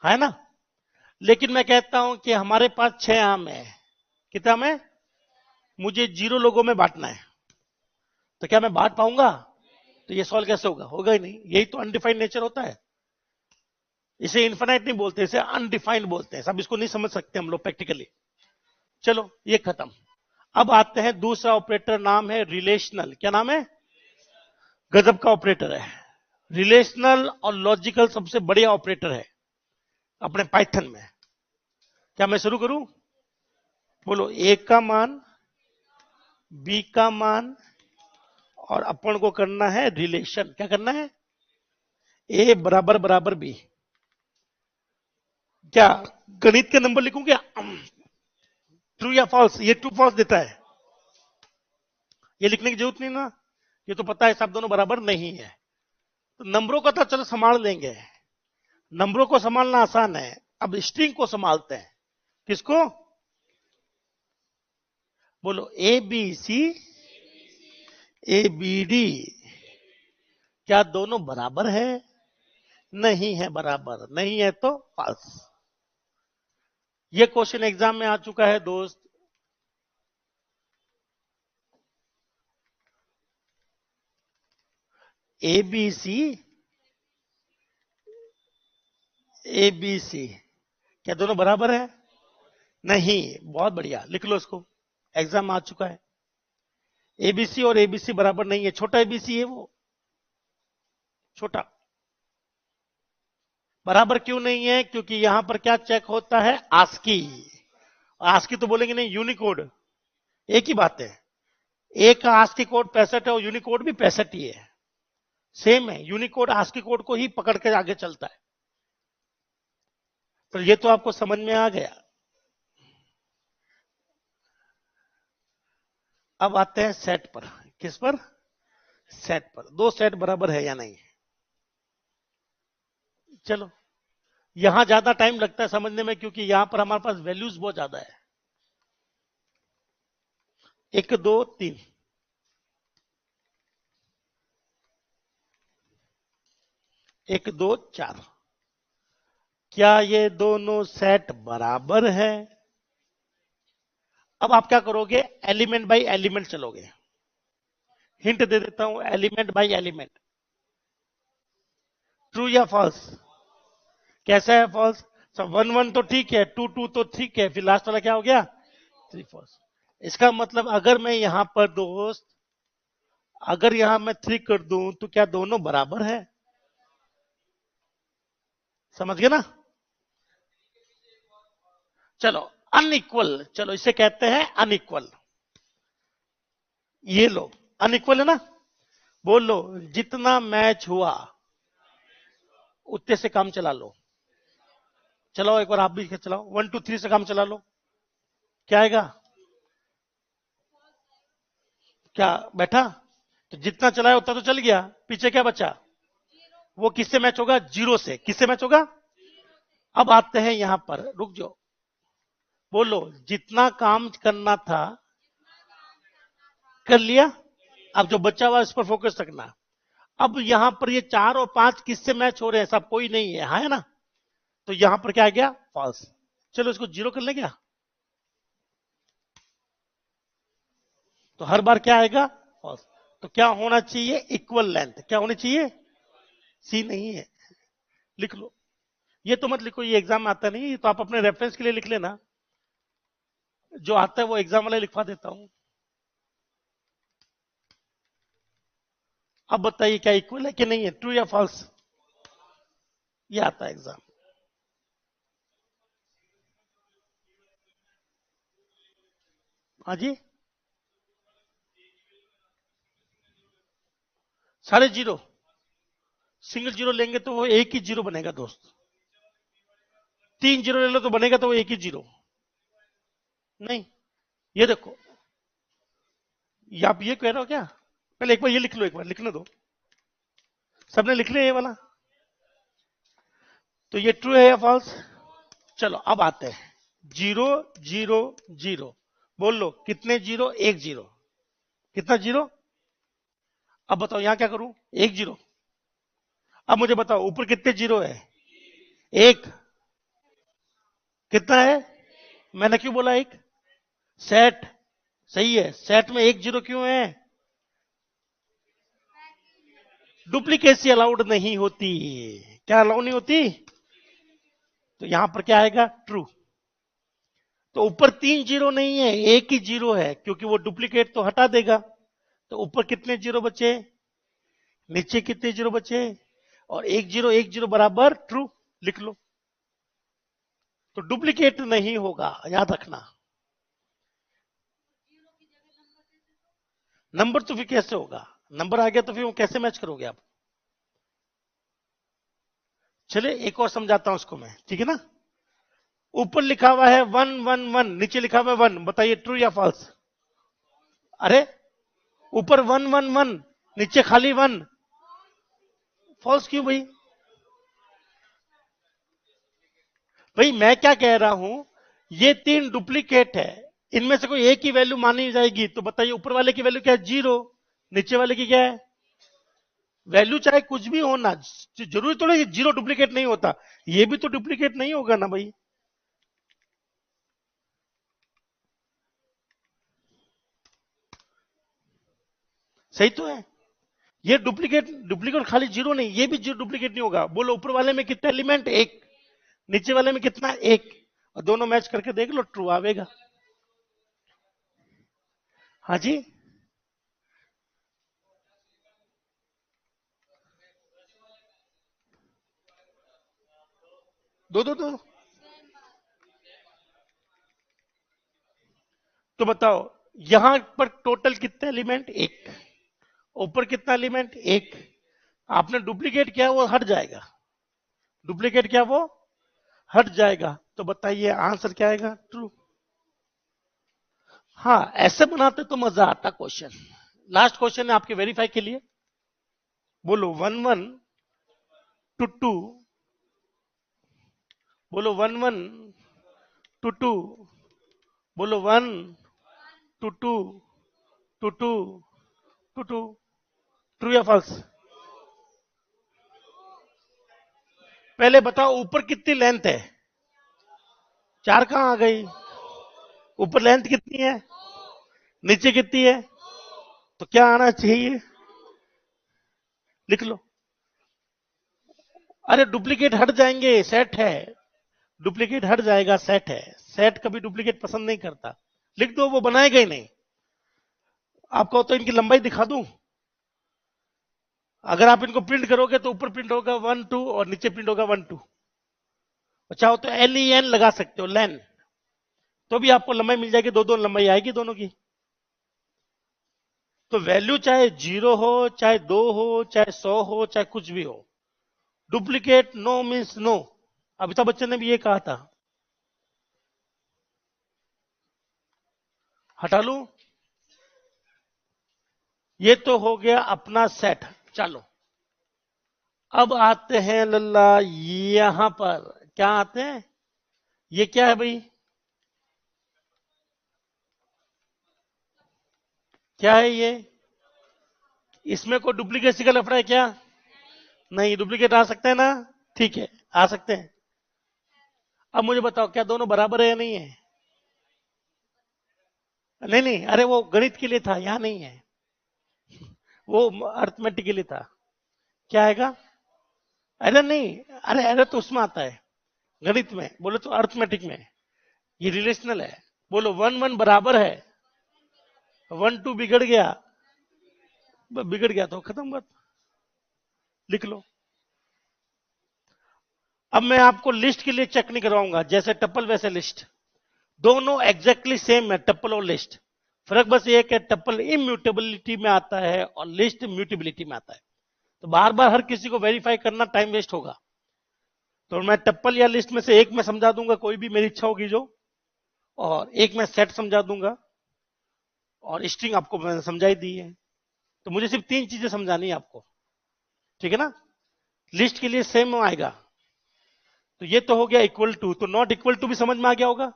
है ना? लेकिन मैं कहता हूं कि हमारे पास 6 आम है, कितना में, मुझे 0 लोगों में बांटना है, तो क्या मैं बांट पाऊंगा? तो ये सॉल्व कैसे होगा? होगा ही नहीं। यही तो अनडिफाइंड नेचर होता है। इसे इन्फिनाइट नहीं बोलते, इसे अनडिफाइंड बोलते हैं। सब इसको नहीं समझ सकते हम लोग प्रैक्टिकली। चलो ये खत्म। अब आते हैं दूसरा ऑपरेटर, नाम है रिलेशनल। क्या नाम है? गजब का ऑपरेटर है। रिलेशनल और लॉजिकल सबसे बढ़िया ऑपरेटर है अपने पाइथन में। क्या मैं शुरू करूं? बोलो, ए का मान, बी का मान, और अपन को करना है रिलेशन। क्या करना है? ए बराबर बराबर बी। क्या गणित के नंबर लिखूं क्या? ट्रू या फॉल्स? ये ट्रू फॉल्स देता है, ये लिखने की जरूरत नहीं ना, ये तो पता है सब दोनों बराबर नहीं है। तो नंबरों का तो चलो संभाल लेंगे, नंबरों को संभालना आसान है। अब स्ट्रिंग को संभालते हैं। किसको? बोलो, A B C, A B D, क्या दोनों बराबर है? नहीं है बराबर, नहीं है तो फॉल्स। ये क्वेश्चन एग्जाम में आ चुका है दोस्त। ए बी सी, ए बी सी, क्या दोनों बराबर है? नहीं। बहुत बढ़िया, लिख लो इसको, एग्जाम आ चुका है। एबीसी और एबीसी बराबर नहीं है। छोटा एबीसी है वो, छोटा। बराबर क्यों नहीं है? क्योंकि यहां पर क्या चेक होता है? आस्की। आस्की तो बोलेंगे नहीं, यूनिकोड। एक ही बात है, एक का आस्की कोड 65 है और यूनिकोड भी 65 ही है, सेम है। यूनिकोड आस्की कोड को ही पकड़ के आगे चलता है। तो ये तो आपको समझ में आ गया। अब आते हैं सेट पर। किस पर? सेट पर। दो सेट बराबर है या नहीं? चलो, यहां ज्यादा टाइम लगता है समझने में, क्योंकि यहां पर हमारे पास वैल्यूज बहुत ज्यादा है। 1 2 3, 1 2 4, क्या ये दोनों सेट बराबर है? अब आप क्या करोगे? एलिमेंट बाय एलिमेंट चलोगे। हिंट दे देता हूं, एलिमेंट बाय एलिमेंट। ट्रू या फॉल्स? कैसा है फॉल्स? सब 1 1 तो ठीक है, 2 2 तो ठीक है, फिर लास्ट वाला क्या हो गया? 3 फॉल्स। इसका मतलब अगर मैं यहां पर दोस्त, अगर यहां मैं 3 कर दूं तो क्या दोनों बराबर है? समझ गए ना? चलो, अनइक्वल, चलो इसे कहते हैं अनइक्वल। ये लो, अनइक्वल है ना? बोलो, जितना मैच हुआ उतने से काम चला लो। चलाओ एक बार, आप भी चलाओ, 1 2 3 से काम चला लो। क्या आएगा? क्या बैठा? तो जितना चलाया उतना तो चल गया, पीछे क्या बचा? वो किससे मैच होगा? 0 से। किससे मैच होगा? अब आते हैं यहां पर, रुक जाओ। बोलो, जितना काम करना था कर लिया, अब जो बचा हुआ इस पर फोकस रखना। अब यहां पर ये 4 और 5 किससे मैच हो रहे हैं? सब कोई नहीं है, है ना? तो यहां पर क्या आ गया? फॉल्स। चलो इसको 0 कर ले क्या? तो हर बार क्या आएगा? फॉल्स। तो क्या होना चाहिए? Equal length. क्या होनी चाहिए? सी नहीं है, लिख लो। ये तो मत लिखो, ये एग्जाम में आता नहीं, ये तो आप अपने रेफरेंस के लिए लिख लेना। जो आता है वो एग्जाम वाले लिखवा देता हूं। अब बताइए क्या इक्वल है कि नहीं है? ट्रू या फॉल्स? ये आता है एग्जाम। हाँ जी, सारे 0। सिंगल 0 लेंगे तो वो एक ही 0 बनेगा दोस्त। 3 0 ले लो तो बनेगा तो वो एक ही 0। नहीं, ये देखो, ये आप ये कह रहे हो क्या? पहले एक बार ये लिख लो, एक बार लिखने दो। सबने लिख लिया ये वाला? तो ये ट्रू है या फॉल्स? चलो अब आते हैं, जीरो जीरो जीरो। बोल लो कितने जीरो? एक जीरो। कितना जीरो? अब बताओ यहां क्या करूं? एक जीरो। अब मुझे बताओ ऊपर कितने जीरो है? एक। कितना है? मैंने क्यों बोला एक? सेट। सही है, सेट में एक जीरो क्यों है? डुप्लीकेसी अलाउड नहीं होती। क्या अलाउ नहीं होती? तो यहां पर क्या आएगा? ट्रू। तो ऊपर तीन जीरो नहीं है, एक ही जीरो है, क्योंकि वो डुप्लीकेट तो हटा देगा। तो ऊपर कितने जीरो बचे? नीचे कितने जीरो बचे? और एक जीरो बराबर ट्रू। लिख लो। तो डुप्लीकेट नहीं होगा, याद रखना। नंबर तो फिर कैसे होगा? नंबर आ गया तो फिर वो कैसे मैच करोगे आप? चले एक और समझाता हूं उसको मैं, ठीक है ना। ऊपर लिखा हुआ है वन वन वन, नीचे लिखा हुआ है वन, बताइए ट्रू या फॉल्स? अरे ऊपर वन वन वन, नीचे खाली वन। फॉल्स क्यों भाई? भाई मैं क्या कह रहा हूं, ये तीन डुप्लीकेट है, इनमें से कोई एक ही वैल्यू मानी जाएगी, तो बताइए ऊपर वाले की वैल्यू क्या है? जीरो। नीचे वाले की क्या है? वैल्यू चाहे कुछ भी हो ना, जरूरी थोड़ा ये जीरो डुप्लीकेट नहीं होता। ये भी तो डुप्लीकेट नहीं होगा ना भाई। सही तो है। ये डुप्लीकेट डुप्लीकेट खाली जीरो नहीं, ये भी डुप्लीकेट नहीं होगा। बोलो ऊपर वाले में कितने एलिमेंट? एक। नीचे वाले में कितना? एक। और दोनों मैच करके देख लो, ट्रू आवेगा। हाँ जी। दो दो दो। तो बताओ यहां पर टोटल कितने एलिमेंट? एक। ऊपर कितना एलिमेंट? एक। आपने डुप्लीकेट किया, वो हट जाएगा। डुप्लीकेट किया, वो हट जाएगा। तो बताइए आंसर क्या आएगा? ट्रू। हाँ, ऐसे बनाते तो मजा आता क्वेश्चन। लास्ट क्वेश्चन है आपके वेरीफाई के लिए। बोलो वन वन टू टू। बोलो वन वन टू टू। बोलो one two two two two two two. True या फॉल्स? पहले बताओ ऊपर कितनी लेंथ है? चार कहां आ गई? ऊपर लेंथ कितनी है? नीचे कितनी है? तो क्या आना चाहिए? लिख लो। अरे डुप्लीकेट हट जाएंगे, सेट है। डुप्लीकेट हट जाएगा, सेट है। सेट कभी डुप्लीकेट पसंद नहीं करता। लिख दो, वो बनाएगा ही नहीं। आपको तो इनकी लंबाई दिखा दूं। अगर आप इनको प्रिंट करोगे तो ऊपर प्रिंट होगा वन टू और नीचे प्रिंट होगा वन टू। चाहो तो LEN लगा सकते हो, लेन। तो भी आपको लंबाई मिल जाएगी, दो दो लंबाई आएगी दोनों की। तो वैल्यू चाहे जीरो हो, चाहे दो हो, चाहे 100 हो, चाहे कुछ भी हो, duplicate no means no. Amitabh Bachchan ने भी ये कहा था। हटा लू। ये तो हो गया अपना सेट। चलो अब आते हैं लल्ला यहां पर। क्या आते हैं? ये क्या है भाई? क्या है ये? इसमें कोई डुप्लीकेसी का लफड़ा है क्या? नहीं, डुप्लीकेट आ सकते हैं ना? ठीक है, आ सकते हैं। अब मुझे बताओ क्या दोनों बराबर है या नहीं है? नहीं नहीं, अरे वो गणित के लिए था, यहां नहीं है। वो अर्थमेटिक के लिए था। क्या आएगा? एरर नहीं। अरे एरर तो उसमें आता है, गणित में बोले तो अर्थमेटिक में। ये रिलेशनल है। बोलो वन वन बराबर है। वन टू बिगड़ गया। बिगड़ गया तो खत्म बात। लिख लो। अब मैं आपको लिस्ट के लिए चेक नहीं करवाऊंगा, जैसे टप्पल वैसे लिस्ट। दोनों एग्जैक्टली सेम है, टप्पल और लिस्ट। फर्क बस ये है टप्पल इम्यूटेबिलिटी में आता है और लिस्ट म्यूटेबिलिटी में आता है। तो बार बार हर किसी को वेरीफाई करना टाइम वेस्ट होगा। तो मैं टप्पल या लिस्ट में से एक में समझा दूंगा, कोई भी मेरी इच्छा होगी जो। और एक मैं सेट समझा दूंगा। और स्ट्रिंग आपको मैंने समझाई दी है। तो मुझे सिर्फ तीन चीजें समझानी है आपको, ठीक है ना। लिस्ट के लिए सेम आएगा। तो ये तो हो गया इक्वल टू, तो नॉट इक्वल टू भी समझ में आ गया होगा।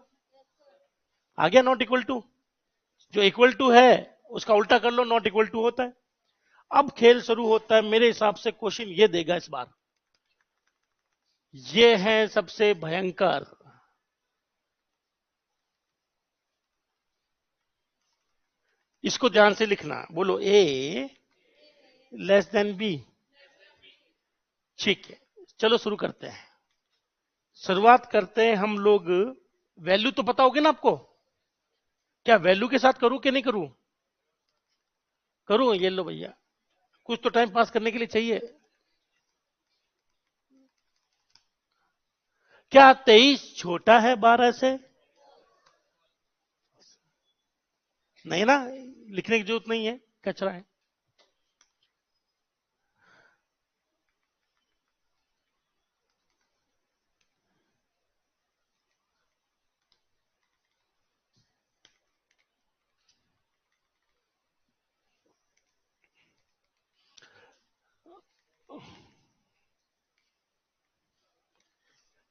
आ गया नॉट इक्वल टू। जो इक्वल टू है उसका उल्टा कर लो, नॉट इक्वल टू होता है। अब खेल शुरू होता है। मेरे हिसाब से क्वेश्चन ये देगा इस बार, ये है सबसे भयंकर। इसको ध्यान से लिखना। बोलो ए लेस देन बी। ठीक है, चलो शुरू करते हैं। शुरुआत करते हैं हम लोग। वैल्यू तो पता होगी ना आपको? क्या वैल्यू के साथ करूं कि नहीं करूं? करूं? ये लो भैया, कुछ तो टाइम पास करने के लिए चाहिए। क्या 23 छोटा है 12 से? नहीं ना, लिखने की जरूरत नहीं है, कचरा है।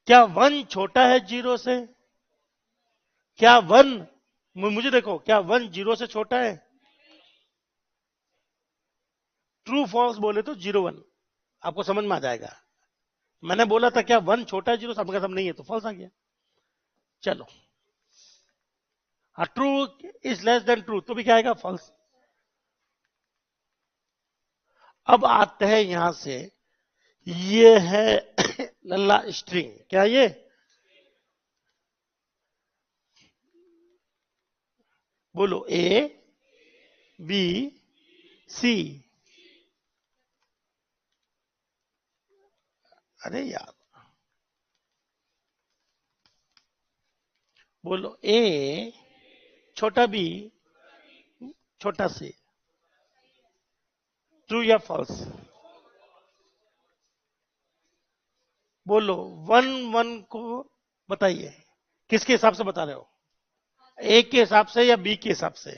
क्या 1 छोटा है 0 से? क्या 1, मुझे देखो, क्या 1 0 से छोटा है? ट्रू फॉल्स बोले तो 0 1 आपको समझ में आ जाएगा। मैंने बोला था क्या 1 छोटा है 0 से, आपका सब नहीं है तो फॉल्स आ गया। चलो, हाँ true is less than true तो भी क्या आएगा? फॉल्स। अब आते हैं यहां से, ये है लल्ला स्ट्रिंग। क्या ये? बोलो ए बी सी। अरे यार, बोलो ए छोटा बी छोटा सी। ट्रू या फॉल्स? बोलो 1 1 को बताइए, किसके हिसाब से बता रहे हो? ए के हिसाब से या बी के हिसाब से?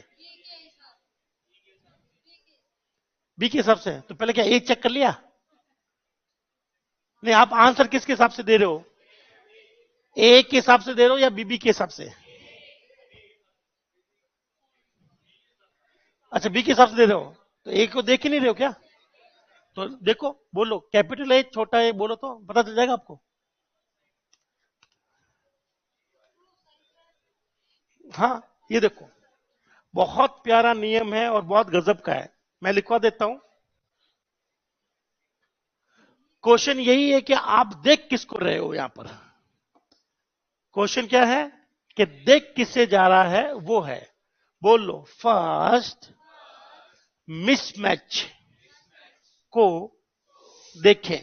बी के हिसाब से। तो पहले क्या ए चेक कर लिया? नहीं, आप आंसर किसके हिसाब से दे रहे हो? ए के हिसाब से दे रहे हो या बीबी के हिसाब से? अच्छा, बी के हिसाब से दे रहे हो, तो ए को देख ही नहीं रहे हो क्या? तो देखो, बोलो कैपिटल ए छोटा ए, बोलो तो पता चल जाएगा आपको। हाँ, ये देखो, बहुत प्यारा नियम है और बहुत गजब का है। मैं लिखवा देता हूं। क्वेश्चन यही है कि आप देख किसको रहे हो यहां पर। क्वेश्चन क्या है कि देख किससे जा रहा है, वो है। बोलो फर्स्ट मिसमैच को देखें।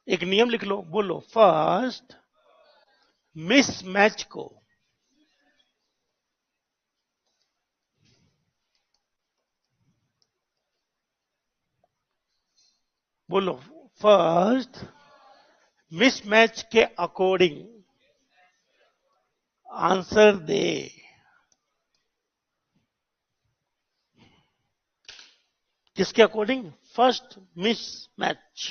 एक नियम लिख लो। बोलो फर्स्ट मिसमैच को बोलो फर्स्ट मिसमैच के अकॉर्डिंग आंसर दे। किसके अकॉर्डिंग? फर्स्ट मिसमैच,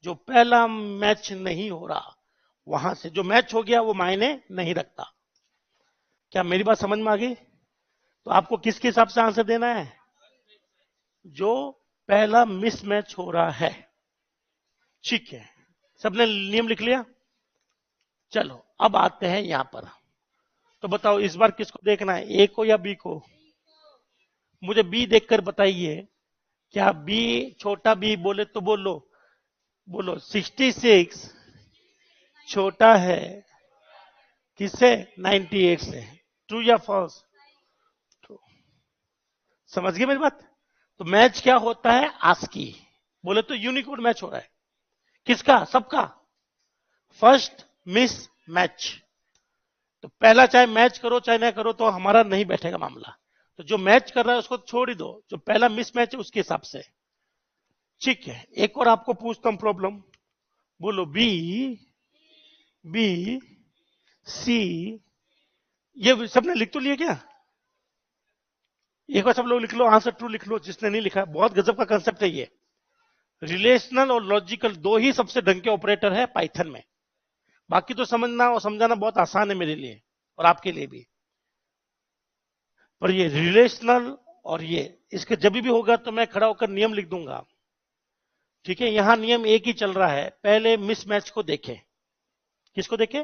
जो पहला मैच नहीं हो रहा, वहां से जो मैच हो गया वो मायने नहीं रखता। क्या मेरी बात समझ में आ गई? तो आपको किसके हिसाब से आंसर देना है? जो पहला मिसमैच हो रहा है। ठीक है, सबने नियम लिख लिया? चलो अब आते हैं यहां पर। तो बताओ इस बार किसको देखना है, ए को या बी को? मुझे बी देखकर बताइए। क्या बी छोटा बी बोले तो बोलो। बोलो 66 छोटा है किससे? 98 से। ट्रू या फॉल्स? समझ गए मेरी बात? तो मैच क्या होता है? आस्की। बोले तो यूनिकोड मैच हो रहा है। किसका? सबका। First miss match. तो पहला चाहे मैच करो चाहे ना करो तो हमारा नहीं बैठेगा मामला। तो जो मैच कर रहा है उसको छोड़ ही दो, जो पहला मिस मैच है उसके हिसाब से। ठीक है, एक और आपको पूछता हूं प्रॉब्लम। बोलो बी बी सी। ये सबने लिख तो लिया क्या? एक बार सब लोग लिख लो, आंसर ट्रू लिख लो जिसने नहीं लिखा। बहुत गजब का कंसेप्ट है ये। रिलेशनल और लॉजिकल दो ही सबसे ढंग के ऑपरेटर है पाइथन में। बाकी तो समझना और समझाना बहुत आसान है मेरे लिए और आपके लिए भी, पर ये रिलेशनल और ये इसके जब भी होगा तो मैं खड़ा होकर नियम लिख दूंगा। ठीक है, यहां नियम एक ही चल रहा है, पहले मिसमैच को देखें। किसको देखें?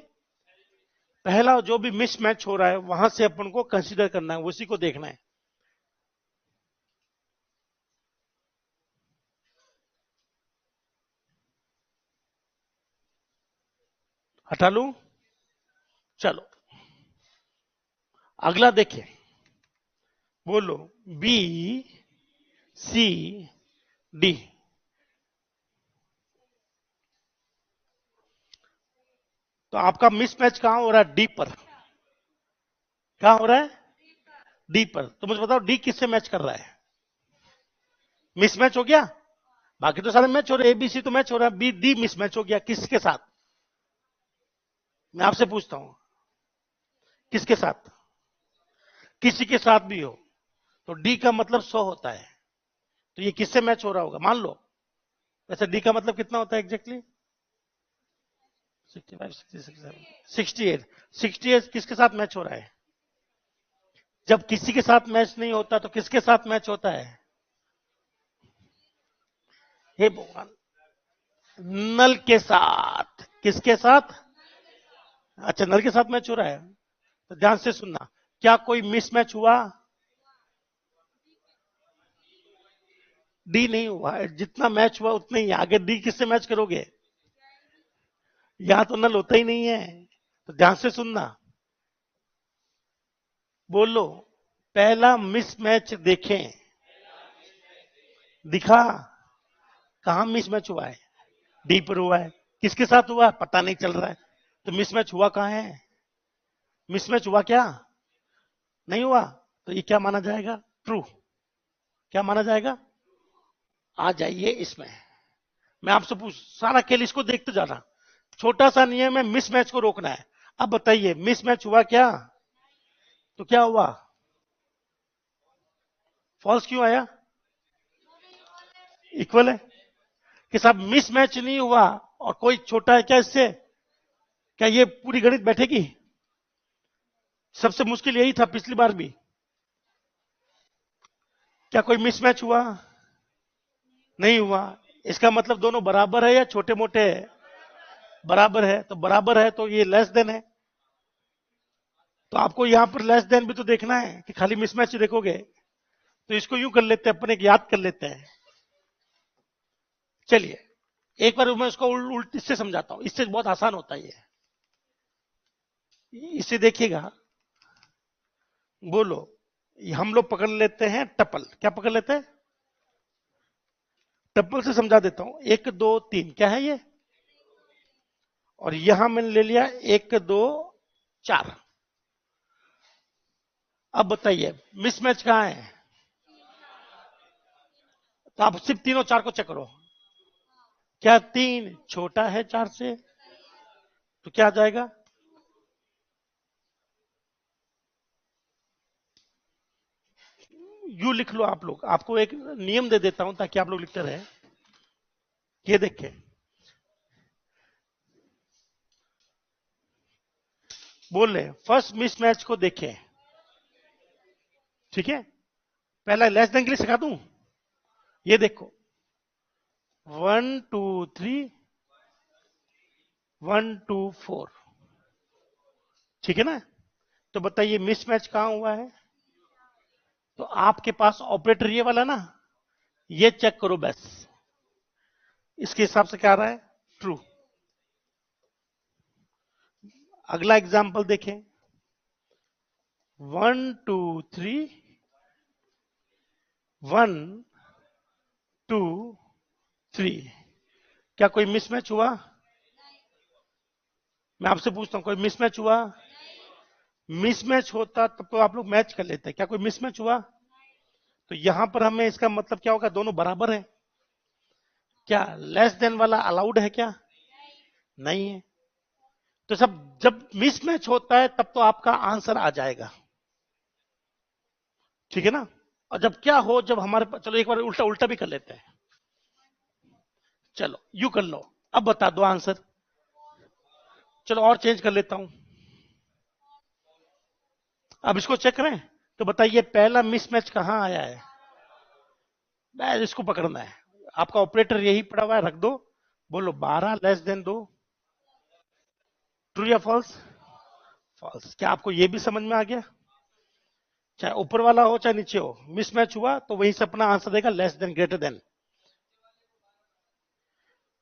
पहला जो भी मिसमैच हो रहा है वहां से अपन को कंसीडर करना है, उसी को देखना है। हटा लूं? चलो अगला देखें, बोलो बी सी डी। तो आपका मिसमैच कहां हो रहा है? डी पर। कहां हो रहा है? डी पर। तो मुझे बताओ डी किससे मैच कर रहा है? मिसमैच हो गया। बाकी तो सारे मैच हो रहे, एबीसी तो मैच हो रहा है, बी डी मिसमैच हो गया। किसके साथ? मैं आपसे पूछता हूं, किसके साथ? किसी के साथ भी हो तो डी का मतलब 100 होता है, तो ये किससे मैच हो रहा होगा? मान लो वैसे डी का मतलब कितना होता है एग्जैक्टली? 65, 66, 68। 68 किसके साथ मैच हो रहा है? जब किसी के साथ मैच नहीं होता तो किसके साथ मैच होता है? हे भगवान, नल के साथ। किसके साथ? अच्छा, नल के साथ मैच हो रहा है, तो ध्यान से सुनना। क्या कोई मिसमैच हुआ? डी नहीं हुआ है, जितना मैच हुआ उतना ही। आगे डी किससे मैच करोगे? यहां तो नल होता ही नहीं है, तो ध्यान से सुनना। बोलो पहला मिसमैच देखें। दिखा? कहां मिसमैच हुआ है? डी पर हुआ है। किसके साथ हुआ है? पता नहीं चल रहा है। तो मिसमैच हुआ कहां है? मिसमैच हुआ क्या? नहीं हुआ। तो ये क्या माना जाएगा? ट्रू। क्या माना जाएगा? आ जाइए इसमें, मैं आपसे पूछ, सारा खेल इसको देखते जाना। छोटा सा नियम है, मिसमैच को रोकना है। अब बताइए मिसमैच हुआ क्या? तो क्या हुआ? फॉल्स क्यों आया? इक्वल है कि साहब मिसमैच नहीं हुआ और कोई छोटा है क्या इससे? क्या ये पूरी गणित बैठेगी? सबसे मुश्किल यही था पिछली बार भी। क्या कोई मिसमैच हुआ? नहीं हुआ। इसका मतलब दोनों बराबर है या छोटे मोटे है? बराबर है। तो बराबर है तो ये लेस देन है। तो आपको यहां पर लेस देन भी तो देखना है कि खाली मिसमैच देखोगे? तो इसको यूं कर लेते हैं, अपने याद कर लेते हैं। चलिए एक बार मैं उसको उल्ट इससे समझाता हूं, इससे बहुत आसान होता है ये। इसे देखिएगा, बोलो हम लोग पकड़ लेते हैं टपल। क्या पकड़ लेते हैं? टपल से समझा देता हूं। 1 2 3 क्या है ये? और यहां मैंने ले लिया 1 2 4। अब बताइए मिसमैच कहां है? तो आप सिर्फ तीनों चार को चेक करो। क्या 3 छोटा है 4 से? तो क्या आ जाएगा? यू लिख लो आप लोग, आपको एक नियम दे देता हूं ताकि आप लोग लिखते रहे। ये देखें, बोल रहे फर्स्ट मिसमैच को देखें। ठीक है, पहला लेस देन के लिए सिखा दूं। ये देखो 1 2 3 1 2 4। ठीक है ना? तो बताइए मिसमैच कहां हुआ है? तो आपके पास ऑपरेटर ये वाला ना, ये चेक करो बस। इसके हिसाब से क्या आ रहा है? ट्रू। अगला एग्जांपल देखें, 1 2 3 1 2 3। क्या कोई मिसमैच हुआ? मैं आपसे पूछता हूं कोई मिसमैच हुआ? मिसमैच होता तब तो आप लोग मैच कर लेते। क्या कोई मिसमैच हुआ? तो यहां पर हमें इसका मतलब क्या होगा? दोनों बराबर है। क्या लेस देन वाला अलाउड है क्या? नहीं है। तो सब जब मिसमैच होता है तब तो आपका आंसर आ जाएगा। ठीक है ना? और जब क्या हो, जब हमारे पास, चलो एक बार उल्टा उल्टा भी कर लेते हैं। चलो यू कर लो, अब बता दो आंसर। चलो और चेंज कर लेता हूं। अब इसको चेक करें तो बताइए पहला मिसमैच कहां आया है। मैं इसको पकड़ना है, आपका ऑपरेटर यही पड़ा हुआ है, रख दो। बोलो 12 लेस देन 2, ट्रू या फॉल्स? फॉल्स। क्या आपको यह भी समझ में आ गया? चाहे ऊपर वाला हो चाहे नीचे हो, मिसमैच हुआ तो वहीं से अपना आंसर देगा लेस देन ग्रेटर देन।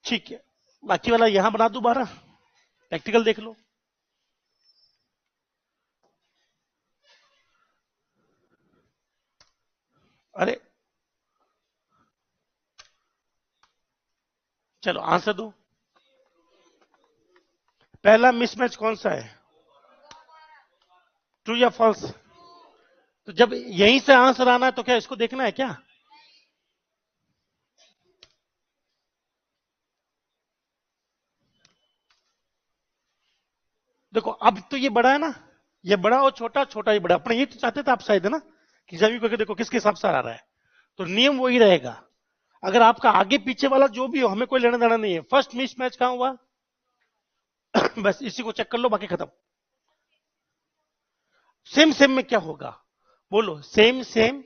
ठीक है, बाकी वाला यहां बना दो 12, प्रैक्टिकल देख लो। अरे चलो आंसर दो। पहला मिसमैच कौन सा है, ट्रू या फॉल्स? तो जब यहीं से आंसर आना है तो क्या इसको देखना है क्या? देखो अब तो ये बड़ा है ना, ये बड़ा और छोटा, छोटा ही बड़ा, अपने ये तो चाहते थे आप शायद, है ना, कि जब करके देखो किसके हिसाब से आ रहा है, तो नियम वही रहेगा। अगर आपका आगे पीछे वाला जो भी हो, हमें कोई लेना देना नहीं है। फर्स्ट मिसमैच कहां हुआ बस इसी को चेक कर लो, बाकी खत्म। सेम सेम में क्या होगा, बोलो same same,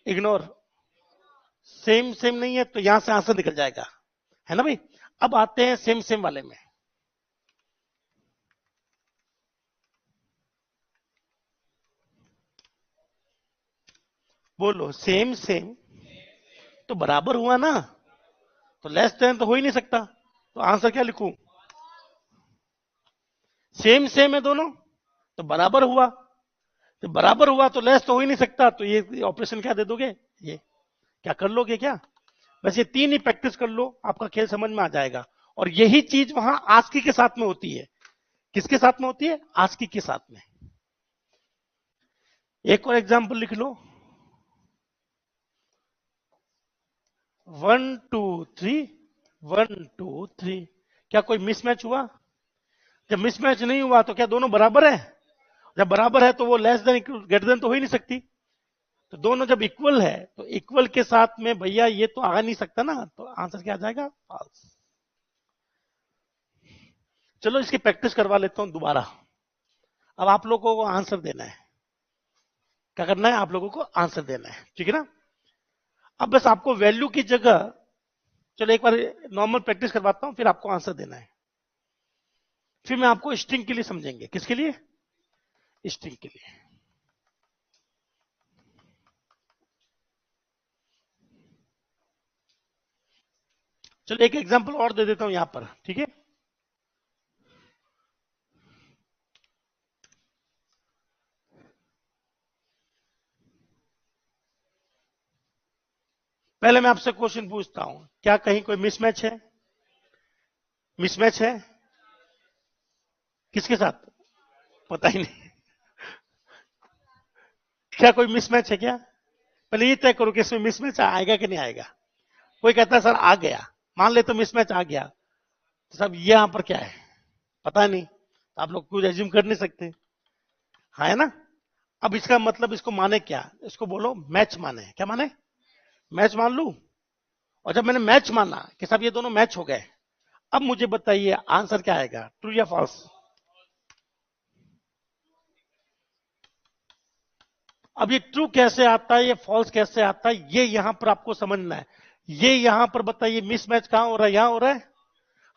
ignore. Same same नहीं है तो यहां से आंसर निकल जाएगा, है ना भाई। अब आते हैं सेम सेम वाले में। बोलो सेम सेम तो बराबर हुआ ना, तो लेस देन तो हो ही नहीं सकता, तो आंसर क्या लिखूं? सेम सेम है दोनों, तो बराबर हुआ, तो बराबर हुआ तो लेस तो हो ही नहीं सकता, तो ये ऑपरेशन क्या दे दोगे, ये क्या कर लोगे क्या? बस ये तीन ही प्रैक्टिस कर लो, आपका खेल समझ में आ जाएगा। और यही चीज वहां आस्की के साथ में होती है। किसके साथ में होती है? आस्की के साथ में। एक और एग्जांपल लिख लो, 1 2 3, 1 2 3। क्या कोई मिसमैच हुआ? जब मिसमैच नहीं हुआ तो क्या दोनों बराबर है? जब बराबर है तो वो लेस देन ग्रेटर देन तो हो ही नहीं सकती। तो दोनों जब इक्वल है तो इक्वल के साथ में भैया ये तो आ नहीं सकता ना, तो आंसर क्या आ जाएगा? फॉल्स। चलो इसकी प्रैक्टिस करवा लेता हूं दोबारा। अब आप लोगों को आंसर देना है, क्या करना है, आप लोगों को आंसर देना है, ठीक है ना। अब बस आपको वैल्यू की जगह, चलो एक बार नॉर्मल प्रैक्टिस करवाता हूं, फिर आपको आंसर देना है। फिर मैं आपको स्ट्रिंग के लिए समझेंगे। किसके लिए? स्ट्रिंग के लिए। चलो एक एग्जांपल और दे देता हूं यहां पर, ठीक है। पहले मैं आपसे क्वेश्चन पूछता हूं, क्या कहीं कोई मिसमैच है? मिसमैच है किसके साथ? पता ही नहीं। क्या कोई मिसमैच है क्या? पहले ये तय करो कि इसमें मिसमैच आएगा कि नहीं आएगा। कोई कहता है सर आ गया, मान ले तो मिसमैच आ गया, तो सब ये यहां पर क्या है पता नहीं, तो आप लोग कुछ एज्यूम कर नहीं सकते, हाँ है ना। अब इसका मतलब इसको माने क्या, इसको बोलो मैच माने। क्या माने? मैच मान लू। और जब मैंने मैच माना कि सब ये दोनों मैच हो गए, अब मुझे बताइए आंसर क्या आएगा, ट्रू या फॉल्स? अब ये ट्रू कैसे आता है, ये फॉल्स कैसे आता है, ये यहां पर आपको समझना है। ये यहां पर बताइए मिसमैच कहां हो रहा है, यहां हो रहा है।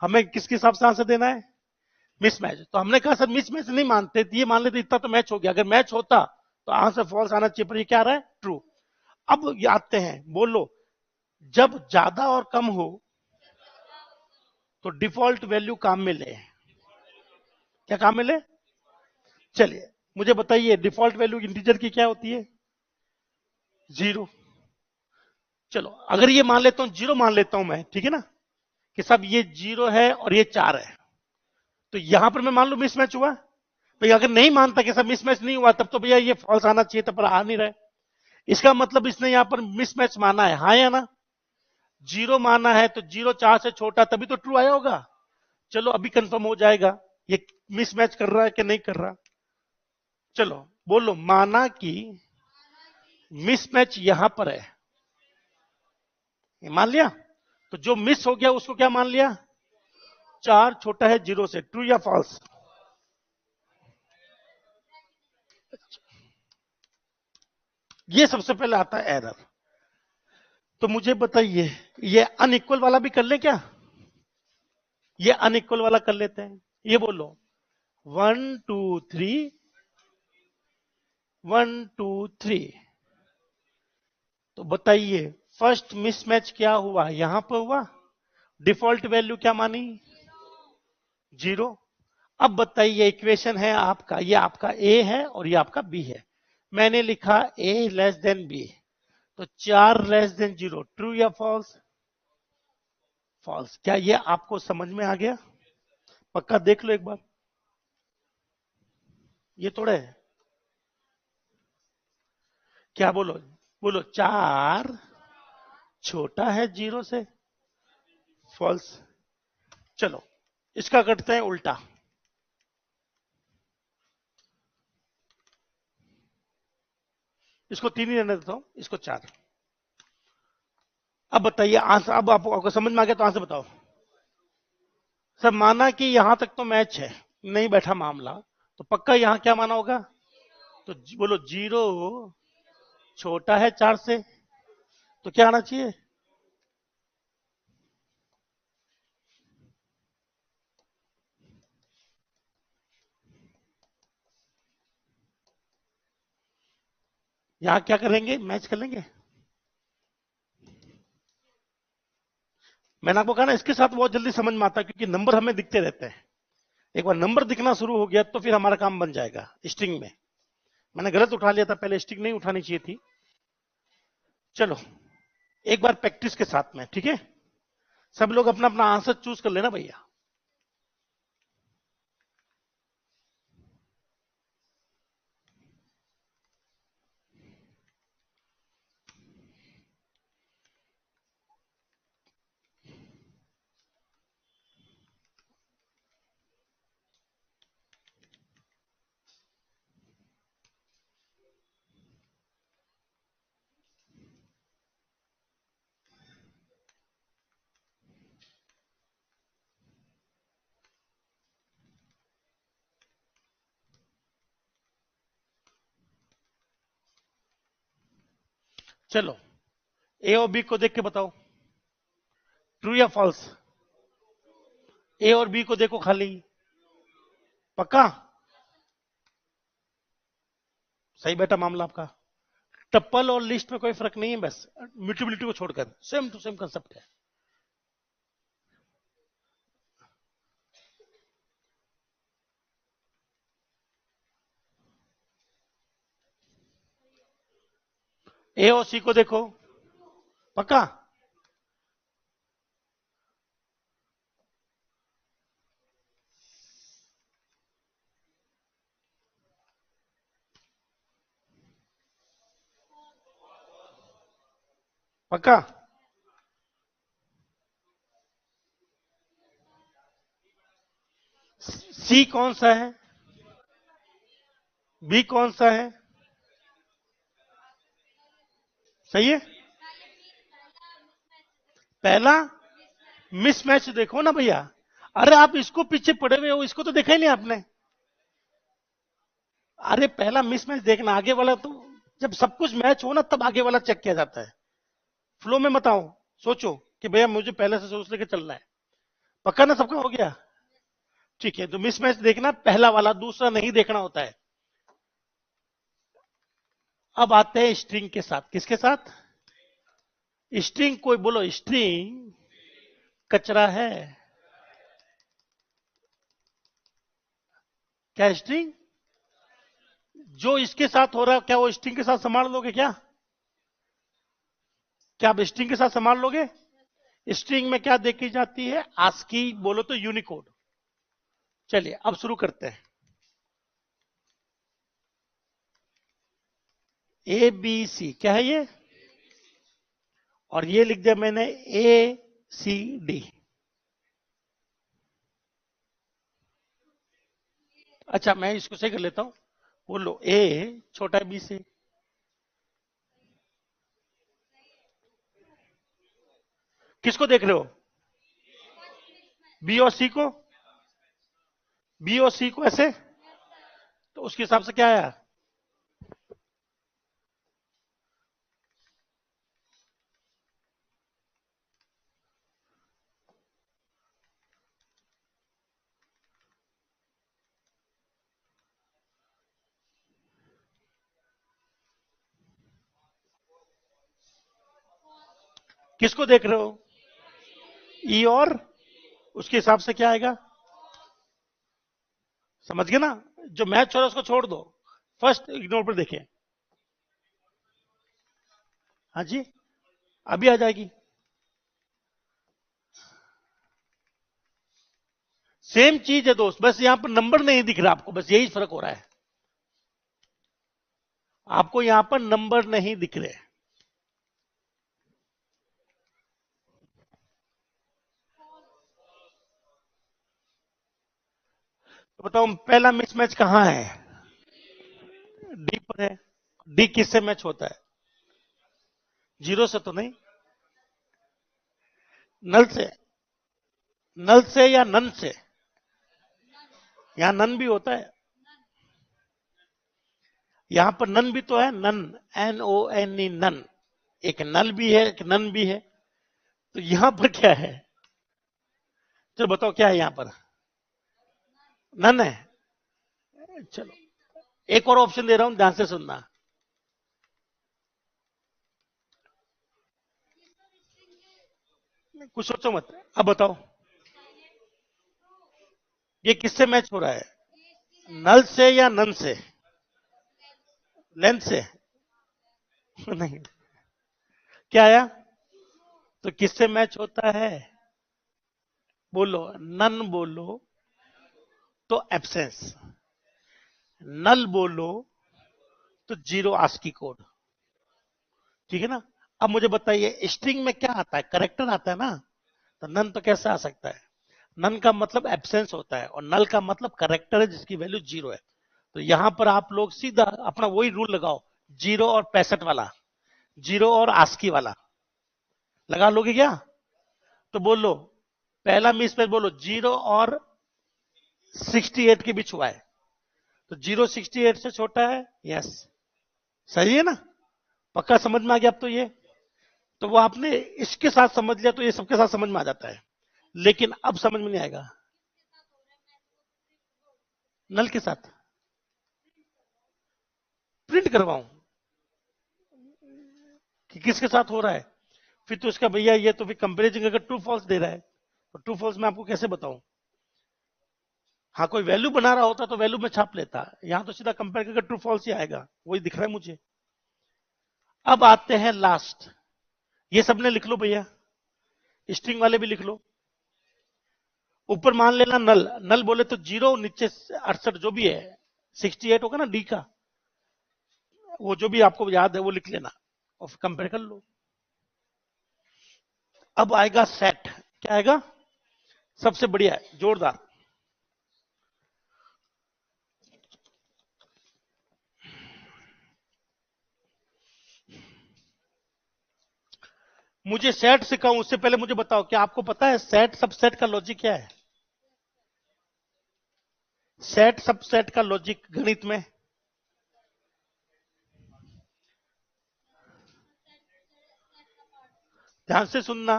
हमें किसके हिसाब से आंसर देना है? मिसमैच। तो हमने कहा सर मिसमैच नहीं मानते, तो ये मान लेते इतना तो मैच हो गया, अगर मैच होता तो आंसर फॉल्स आना चाहिए, पर ये क्या आ रहा है? ट्रू। अब ये आते हैं, बोलो जब ज्यादा और कम हो तो डिफॉल्ट वैल्यू काम में ले। क्या काम में ले? चलिए मुझे बताइए डिफॉल्ट वैल्यू इंटीजर की क्या होती है? 0। चलो अगर ये मान लेता हूं, 0 मान लेता हूं मैं, ठीक है ना, कि सब ये 0 है और ये 4 है, तो यहां पर मैं मान लू मिसमैच हुआ। भैया अगर नहीं मानता कि सब मिसमैच नहीं हुआ, तब तो भैया ये फॉल्स आना चाहिए था, पर आ नहीं रहा है। इसका मतलब इसने यहां पर मिसमैच माना है, हाँ या ना? 0 माना है तो 0 4 से छोटा, तभी तो ट्रू आया होगा। चलो अभी कंफर्म हो जाएगा ये मिसमैच कर रहा है कि नहीं कर रहा। चलो बोलो माना कि मिसमैच यहां पर है, मान लिया। तो जो मिस हो गया उसको क्या मान लिया? 4 छोटा है 0 से, ट्रू या फॉल्स? ये सबसे पहले आता है एरर। तो मुझे बताइए, ये अनइक्वल वाला भी कर ले क्या? ये अनइक्वल वाला कर लेते हैं। ये बोलो 1 2 3 1 2 3। तो बताइए फर्स्ट मिसमैच क्या हुआ? यहां पर हुआ। डिफॉल्ट वैल्यू क्या मानी? 0। अब बताइए इक्वेशन है आपका, ये आपका ए है और ये आपका बी है। मैंने लिखा ए लेस देन बी, तो 4 लेस देन 0, ट्रू या फॉल्स? फॉल्स। क्या ये आपको समझ में आ गया? पक्का देख लो एक बार। ये थोड़े है क्या? बोलो बोलो, 4 छोटा है 0 से, फॉल्स। चलो इसका करते हैं उल्टा। इसको 3 ही रहने देता हूं, इसको 4। अब बताइए आंसर, अब आपको समझ में आ गया तो आंसर बताओ। सर माना कि यहां तक तो मैच है, नहीं बैठा मामला, तो पक्का यहां क्या माना होगा? तो बोलो 0 छोटा है 4 से, तो क्या आना चाहिए? यहां क्या करेंगे? मैच कर लेंगे। मैंने आपको कहा ना, इसके साथ बहुत जल्दी समझ में आता है, क्योंकि नंबर हमें दिखते रहते हैं। एक बार नंबर दिखना शुरू हो गया तो फिर हमारा काम बन जाएगा। स्ट्रिंग में मैंने गलत उठा लिया था, पहले स्ट्रिंग नहीं उठानी चाहिए थी। चलो एक बार प्रैक्टिस के साथ में, ठीक है? सब लोग अपना अपना आंसर चूज कर लेना भैया। चलो ए और बी को देख के बताओ, ट्रू या फॉल्स? ए और बी को देखो खाली। पक्का? सही बेटा मामला आपका। टप्पल और लिस्ट में कोई फर्क नहीं है, बस म्यूटेबिलिटी को छोड़कर सेम टू सेम कंसेप्ट है। ए और सी को देखो। पक्का? पक्का? सी कौन सा है? बी कौन सा है? सही है। पहला मिसमैच देखो ना भैया। अरे आप इसको पीछे पड़े हुए हो, इसको तो देखा ही नहीं आपने। अरे पहला मिसमैच देखना, आगे वाला तो जब सब कुछ मैच हो ना तब आगे वाला चेक किया जाता है। फ्लो में मत आओ, सोचो कि भैया मुझे पहले से सोच लेके चलना है। पक्का ना? सबका हो गया? ठीक है, तो मिसमैच देखना पहला वाला, दूसरा नहीं देखना होता है। अब आते हैं स्ट्रिंग के साथ। किसके साथ? स्ट्रिंग। कोई बोलो स्ट्रिंग कचरा है। क्या स्ट्रिंग? जो इसके साथ हो रहा है क्या वो स्ट्रिंग के साथ संभाल लोगे क्या? क्या आप स्ट्रिंग के साथ संभाल लोगे? स्ट्रिंग में क्या देखी जाती है? आस्की, बोलो तो यूनिकोड। चलिए अब शुरू करते हैं। ए बी सी क्या है ये? और ये लिख दिया मैंने ए सी डी। अच्छा मैं इसको सही कर लेता हूं। बोलो ए छोटा है बी से। किसको देख रहे हो? बी और सी को, बी और सी को ऐसे, तो उसके हिसाब से क्या आया? किसको देख रहे हो? ई और उसके हिसाब से क्या आएगा? समझ गए ना? जो मैच हो रहा है उसको छोड़ दो, फर्स्ट इग्नोर पर देखें। हाँ जी, अभी आ जाएगी। सेम चीज है दोस्त, बस यहां पर नंबर नहीं दिख रहा आपको, बस यही फर्क हो रहा है। आपको यहां पर नंबर नहीं दिख रहे। तो बताओ पहला मिसमैच कहां है? डी पर है। डी किससे मैच होता है? जीरो से तो नहीं, नल से। नल से या नन से? यहां नन भी होता है, यहां पर नन भी तो है, none, N O N E, none. एक नल भी है, एक नन भी है, तो यहां पर क्या है? चलो बताओ क्या है यहां पर? नन है। चलो एक और ऑप्शन दे रहा हूं, ध्यान से सुनना। कुछ सोचो मत, अब बताओ ये किससे मैच हो रहा है? नल से या नन से? लेंथ से? नहीं, क्या आया? तो किससे मैच होता है? बोलो, नन बोलो तो एब्सेंस, नल बोलो तो जीरो आस्की कोड। ठीक है ना? अब मुझे बताइए स्ट्रिंग में क्या आता है? करेक्टर आता है ना, तो नन तो कैसे आ सकता है? नन का मतलब एब्सेंस होता है और नल का मतलब करेक्टर है जिसकी वैल्यू जीरो है। तो यहां पर आप लोग सीधा अपना वही रूल लगाओ, जीरो और 65 वाला, जीरो और आस्की वाला लगा लोगे क्या? तो बोलो पहला मिस मैच, बोलो जीरो और 68 के बीच हुआ है, तो जीरो 68 से छोटा है, यस। सही है ना? पक्का समझ में आ गया अब तो ये। तो वो आपने इसके साथ समझ लिया तो ये सबके साथ समझ में आ जाता है, लेकिन अब समझ में नहीं आएगा। नल के साथ प्रिंट करवाऊं कि किसके साथ हो रहा है? फिर तो इसका भैया ये तो फिर कंपेरिजन अगर ट्रू फॉल्स दे रहा है, तो ट्रू फॉल्स मैं आपको कैसे बताऊं? हाँ, कोई वैल्यू बना रहा होता तो वैल्यू में छाप लेता, यहां तो सीधा कंपेयर करके ट्रू फॉल्स ही आएगा, वही दिख रहा है मुझे। अब आते हैं लास्ट, ये सबने लिख लो भैया, स्ट्रिंग वाले भी लिख लो। ऊपर मान लेना नल, नल बोले तो जीरो, नीचे 68 जो भी है, 68 होगा ना डी का, वो जो भी आपको याद है वो लिख लेना और कंपेयर कर लो। अब आएगा सेट, क्या आएगा? सबसे बढ़िया है, जोरदार। मुझे सेट सिखाऊं उससे पहले मुझे बताओ, क्या आपको पता है सेट सबसेट का लॉजिक क्या है? सेट सबसेट का लॉजिक गणित में, ध्यान से सुनना,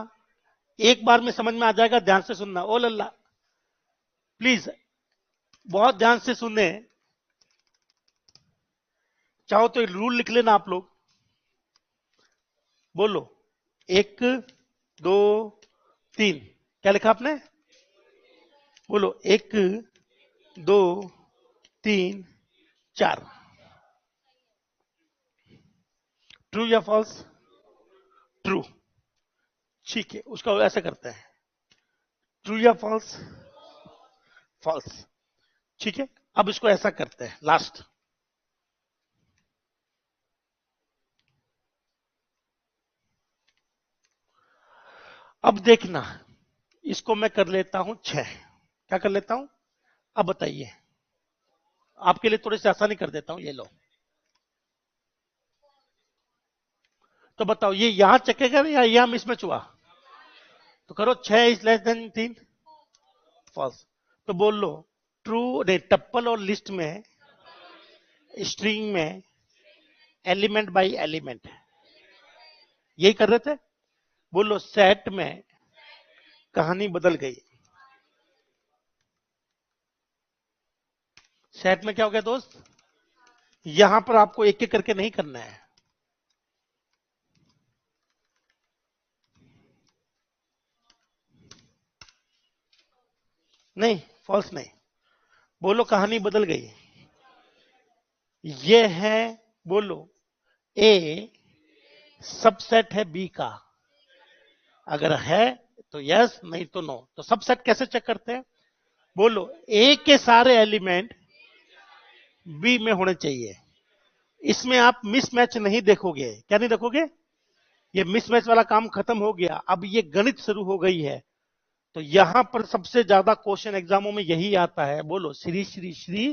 एक बार में समझ में आ जाएगा, ध्यान से सुनना। ओ लल्ला, प्लीज बहुत ध्यान से सुनने, चाहो तो रूल लिख लेना आप लोग। बोलो, एक, दो, तीन, क्या लिखा आपने? बोलो, एक, दो, तीन, चार। ट्रू या फॉल्स? ट्रू। ठीक है, उसका ऐसे करते हैं, ट्रू या फॉल्स? फॉल्स। ठीक है, अब इसको ऐसा करते हैं लास्ट। अब देखना, इसको मैं कर लेता हूं 6, क्या कर लेता हूं? अब बताइए, आपके लिए थोड़ी सी आसानी कर देता हूं, ये लो। तो बताओ ये यहां चकेगा या यहां मिसमैच हुआ? तो करो 6 इज लेस देन 3, फॉल्स। तो बोल लो ट्रू नहीं, टप्पल और लिस्ट में, स्ट्रिंग में, एलिमेंट बाय एलिमेंट, यही कर रहे थे। बोलो सेट में कहानी बदल गई। सेट में क्या हो गया दोस्त? यहां पर आपको एक एक करके नहीं करना है। नहीं, फॉल्स नहीं। बोलो कहानी बदल गई। ये है, बोलो ए सबसेट है बी का, अगर है तो यस, नहीं तो नो। तो सबसेट कैसे चेक करते हैं? बोलो ए के सारे एलिमेंट बी में होने चाहिए। इसमें आप मिसमैच नहीं देखोगे। क्या नहीं देखोगे? ये मिसमैच वाला काम खत्म हो गया, अब ये गणित शुरू हो गई है। तो यहां पर सबसे ज्यादा क्वेश्चन एग्जामों में यही आता है। बोलो Shri Shri Shri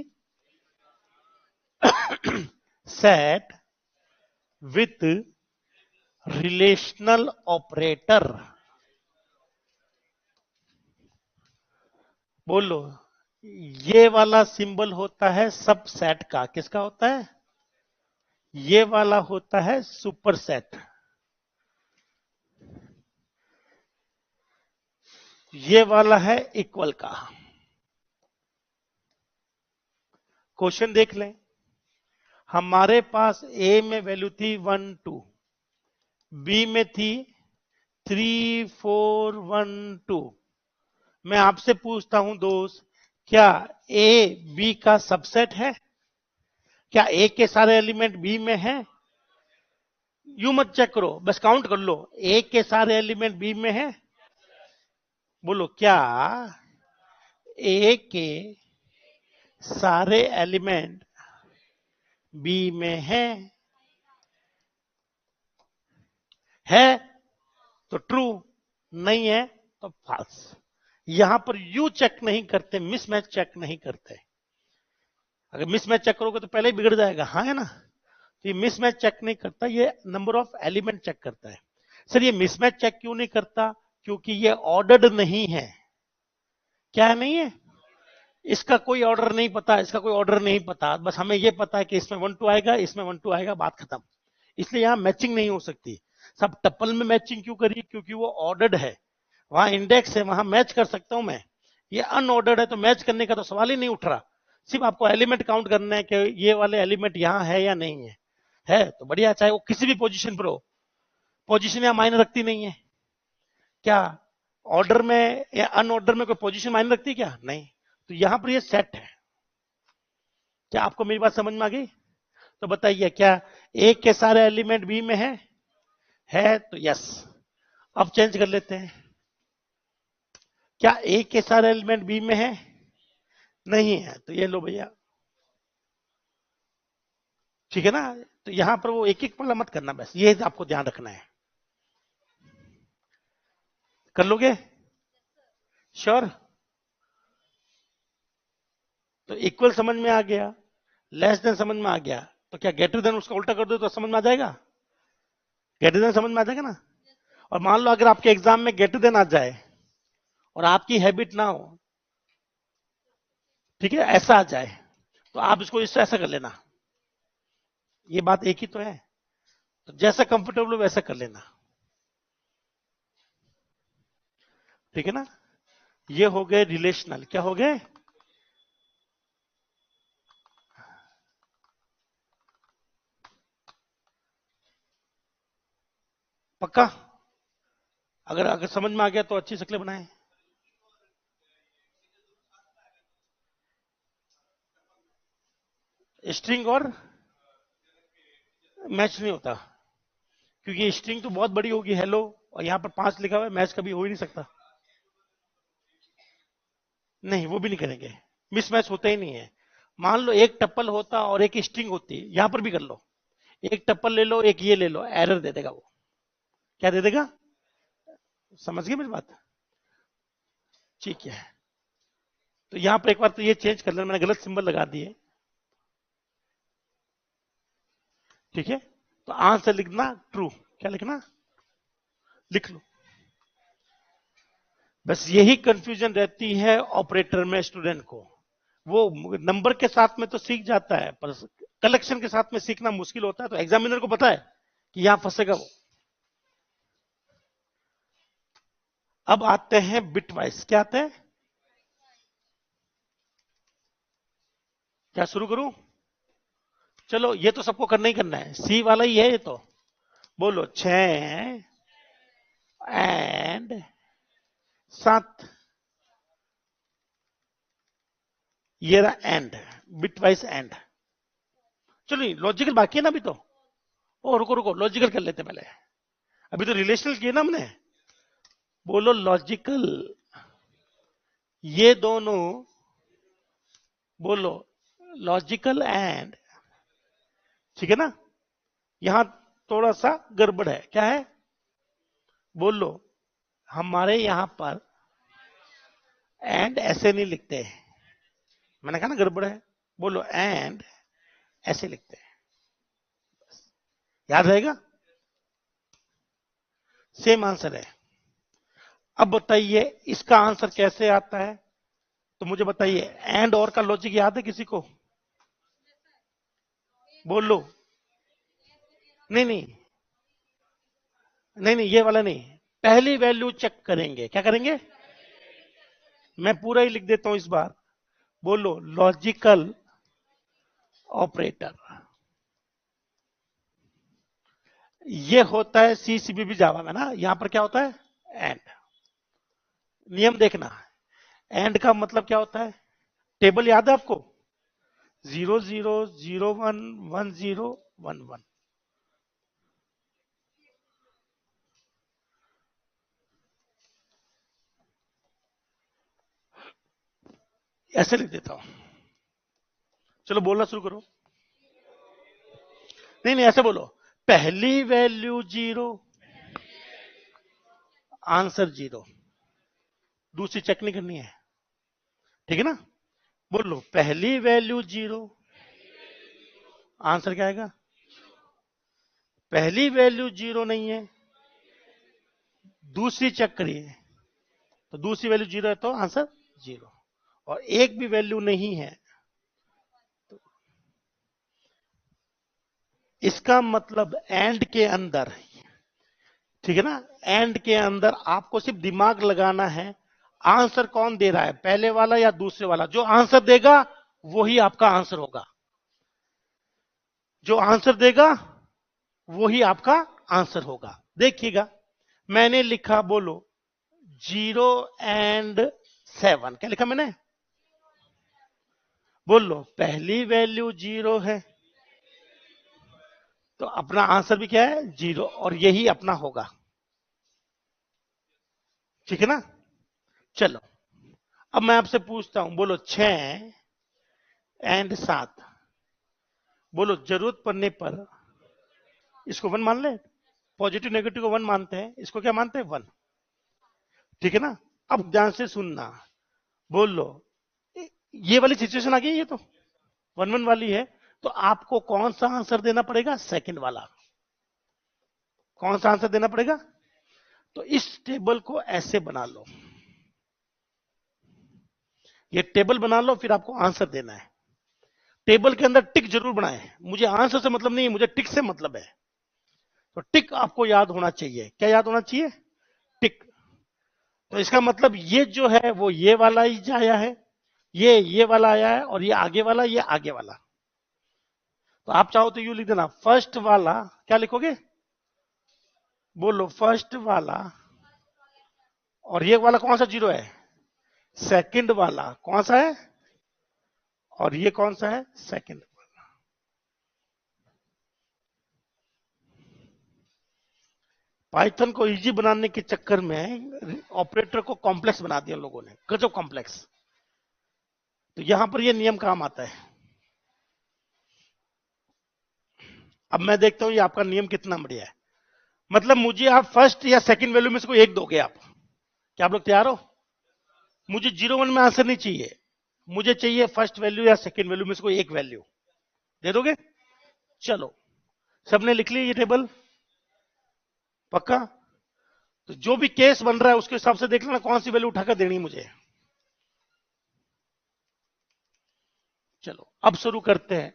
set with relational operator. बोलो ये वाला सिंबल होता है सबसेट का। किसका होता है? ये वाला होता है सुपरसेट। ये वाला है इक्वल का। क्वेश्चन देख लें। हमारे पास ए में वैल्यू थी 1 2, बी में थी 3 4 1 2। मैं आपसे पूछता हूं दोस्त, क्या ए बी का सबसेट है? क्या ए के सारे एलिमेंट बी में हैं? यू मत चेक करो, बस काउंट कर लो। ए के सारे एलिमेंट बी में हैं? बोलो क्या ए के सारे एलिमेंट बी में हैं? है तो ट्रू, नहीं है तो फॉल्स। यहां पर यू चेक नहीं करते, मिसमैच चेक नहीं करते। अगर मिसमैच चेक करोगे तो पहले ही बिगड़ जाएगा, हाँ है ना। तो ये मिसमैच चेक नहीं करता, ये नंबर ऑफ एलिमेंट चेक करता है। सर ये मिसमैच चेक क्यों नहीं करता? क्योंकि ये ऑर्डर्ड नहीं है। क्या नहीं है? इसका कोई ऑर्डर नहीं पता, इसका कोई ऑर्डर नहीं पता, बस हमें ये पता है कि इसमें 1 2 आएगा, इसमें 1 2 आएगा, बात खत्म। इसलिए यहां मैचिंग नहीं हो सकती। सब टप्पल में मैचिंग क्यों करी? क्योंकि वो ऑर्डर्ड है, वहां इंडेक्स है, वहां मैच कर सकता हूं मैं। ये अनऑर्डर्ड है तो मैच करने का तो सवाल ही नहीं उठ रहा। सिर्फ आपको एलिमेंट काउंट करना है कि ये वाले एलिमेंट यहां है या नहीं है। है तो बढ़िया, चाहे वो किसी भी पोजीशन पर हो। पोजीशन यहां मायने रखती नहीं है। क्या ऑर्डर में या अनऑर्डर में कोई पोजीशन मायने रखती है क्या? नहीं। तो यहां पर ये सेट है। क्या आपको मेरी बात समझ में आ गई? तो बताइए, क्या ए के सारे एलिमेंट बी में है तो यस। अब चेंज कर लेते हैं। क्या ए के सारे एलिमेंट बी में है? नहीं है तो ये लो भैया, ठीक है ना। तो यहां पर वो एक एक वाला मत करना, बस ये आपको ध्यान रखना है। कर लोगे? श्योर? तो इक्वल समझ में आ गया, लेस देन समझ में आ गया, तो क्या ग्रेटर देन उसका उल्टा कर दो तो समझ में आ जाएगा? ग्रेटर देन समझ में आ जाएगा ना। और मान लो अगर आपके एग्जाम में ग्रेटर देन आ जाए और आपकी हैबिट ना हो, ठीक है, ऐसा आ जाए, तो आप इसको इससे ऐसा कर लेना। ये बात एक ही तो है। तो जैसा कंफर्टेबल हो वैसा कर लेना, ठीक है ना। ये हो गए रिलेशनल। क्या हो गए? पक्का? अगर अगर समझ में आ गया तो अच्छी शक्लें बनाएं। स्ट्रिंग और मैच नहीं होता, क्योंकि स्ट्रिंग तो बहुत बड़ी होगी, हेलो, और यहां पर 5 लिखा हुआ है, मैच कभी हो ही नहीं सकता। नहीं, वो भी नहीं करेंगे, मिसमैच होता ही नहीं है। मान लो एक टप्पल होता और एक स्ट्रिंग होती, यहां पर भी कर लो। एक टप्पल ले लो, एक ये ले लो, एरर दे देगा वो। क्या दे देगा? समझ गए मेरी बात? ठीक है। तो यहां पर एक बार तो ये चेंज कर लेना, मैंने गलत सिंबल लगा दिए, ठीक है। तो आंसर लिखना ट्रू। क्या लिखना? लिख लो। बस यही कंफ्यूजन रहती है ऑपरेटर में स्टूडेंट को। वो नंबर के साथ में तो सीख जाता है, पर कलेक्शन के साथ में सीखना मुश्किल होता है, तो एग्जामिनर को पता है कि यहां फंसेगा वो। अब आते हैं बिट वाइज। क्या आते हैं? क्या शुरू करूं? चलो ये तो सबको करना ही करना है, सी वाला ही है ये तो। बोलो 6 एंड 7, ये रहा एंड, बिट वाइज एंड। चलो लॉजिकल बाकी है ना अभी तो। ओ रुको रुको, लॉजिकल कर लेते पहले। अभी तो रिलेशनल किए ना हमने। बोलो लॉजिकल, ये दोनों, बोलो लॉजिकल एंड, ठीक है ना। यहां थोड़ा सा गड़बड़ है, क्या है? बोलो हमारे यहां पर एंड ऐसे नहीं लिखते हैं, मैंने कहा ना गड़बड़ है। बोलो एंड ऐसे लिखते हैं, याद रहेगा। सेम आंसर है। अब बताइए इसका आंसर कैसे आता है, तो मुझे बताइए। एंड और का लॉजिक याद है किसी को? बोलो। नहीं नहीं नहीं नहीं, ये वाला नहीं, पहली वैल्यू चेक करेंगे। क्या करेंगे? मैं पूरा ही लिख देता हूं इस बार। बोलो लॉजिकल ऑपरेटर, ये होता है सी सी बी जावा में ना। यहां पर क्या होता है? एंड। नियम देखना, एंड का मतलब क्या होता है? टेबल याद है आपको? 0 0 0 1 1 0 1 1। ऐसे लिख देता हूं। चलो बोलना शुरू करो। नहीं नहीं, ऐसे बोलो, पहली वैल्यू 0, आंसर 0, दूसरी चेक नहीं करनी है, ठीक है ना। बोलो पहली वैल्यू 0, आंसर क्या आएगा? पहली वैल्यू 0 नहीं है, दूसरी चेक करिए, तो दूसरी वैल्यू 0 है तो आंसर 0। और एक भी वैल्यू नहीं है, इसका मतलब एंड के अंदर, ठीक है ना, एंड के अंदर आपको सिर्फ दिमाग लगाना है। आंसर कौन दे रहा है, पहले वाला या दूसरे वाला? जो आंसर देगा वही आपका आंसर होगा, जो आंसर देगा वही आपका आंसर होगा। देखिएगा मैंने लिखा, बोलो 0 एंड 7। क्या लिखा मैंने? बोलो पहली वैल्यू 0 है, तो अपना आंसर भी क्या है? 0, और यही अपना होगा, ठीक है ना। चलो अब मैं आपसे पूछता हूं, बोलो 6 एंड 7। बोलो जरूरत पड़ने पर इसको 1 मान ले, पॉजिटिव नेगेटिव को 1 मानते हैं, इसको क्या मानते हैं? 1, ठीक है ना। अब ध्यान से सुनना, बोलो ये वाली सिचुएशन आ गई, ये तो 1 1 वाली है, तो आपको कौन सा आंसर देना पड़ेगा? सेकंड वाला। कौन सा आंसर देना पड़ेगा? तो इस टेबल को ऐसे बना लो, ये टेबल बना लो, फिर आपको आंसर देना है। टेबल के अंदर टिक जरूर बनाए, मुझे आंसर से मतलब नहीं है, मुझे टिक से मतलब है। तो टिक आपको याद होना चाहिए। क्या याद होना चाहिए? टिक। तो इसका मतलब ये जो है वो ये वाला ही आया है, ये वाला आया है, और ये आगे वाला, ये आगे वाला। तो आप चाहो तो यू लिख देना, फर्स्ट वाला। क्या लिखोगे? बोलो फर्स्ट वाला। और ये वाला कौन सा 0 है? सेकंड वाला कौन सा है? और ये कौन सा है? सेकंड। पाइथन को इजी बनाने के चक्कर में ऑपरेटर को कॉम्प्लेक्स बना दिया लोगों ने, गजब कॉम्प्लेक्स। तो यहां पर ये नियम काम आता है। अब मैं देखता हूं ये आपका नियम कितना बढ़िया है। मतलब मुझे आप फर्स्ट या सेकंड वैल्यू में से कोई एक दोगे आप। क्या आप लोग तैयार हो? मुझे 0 1 में आंसर नहीं चाहिए, मुझे चाहिए फर्स्ट वैल्यू या सेकंड वैल्यू में से कोई एक वैल्यू। दे दोगे? चलो सबने लिख ली ये टेबल? पक्का? तो जो भी केस बन रहा है उसके हिसाब से देख लेना कौन सी वैल्यू उठाकर देनी मुझे। चलो अब शुरू करते हैं।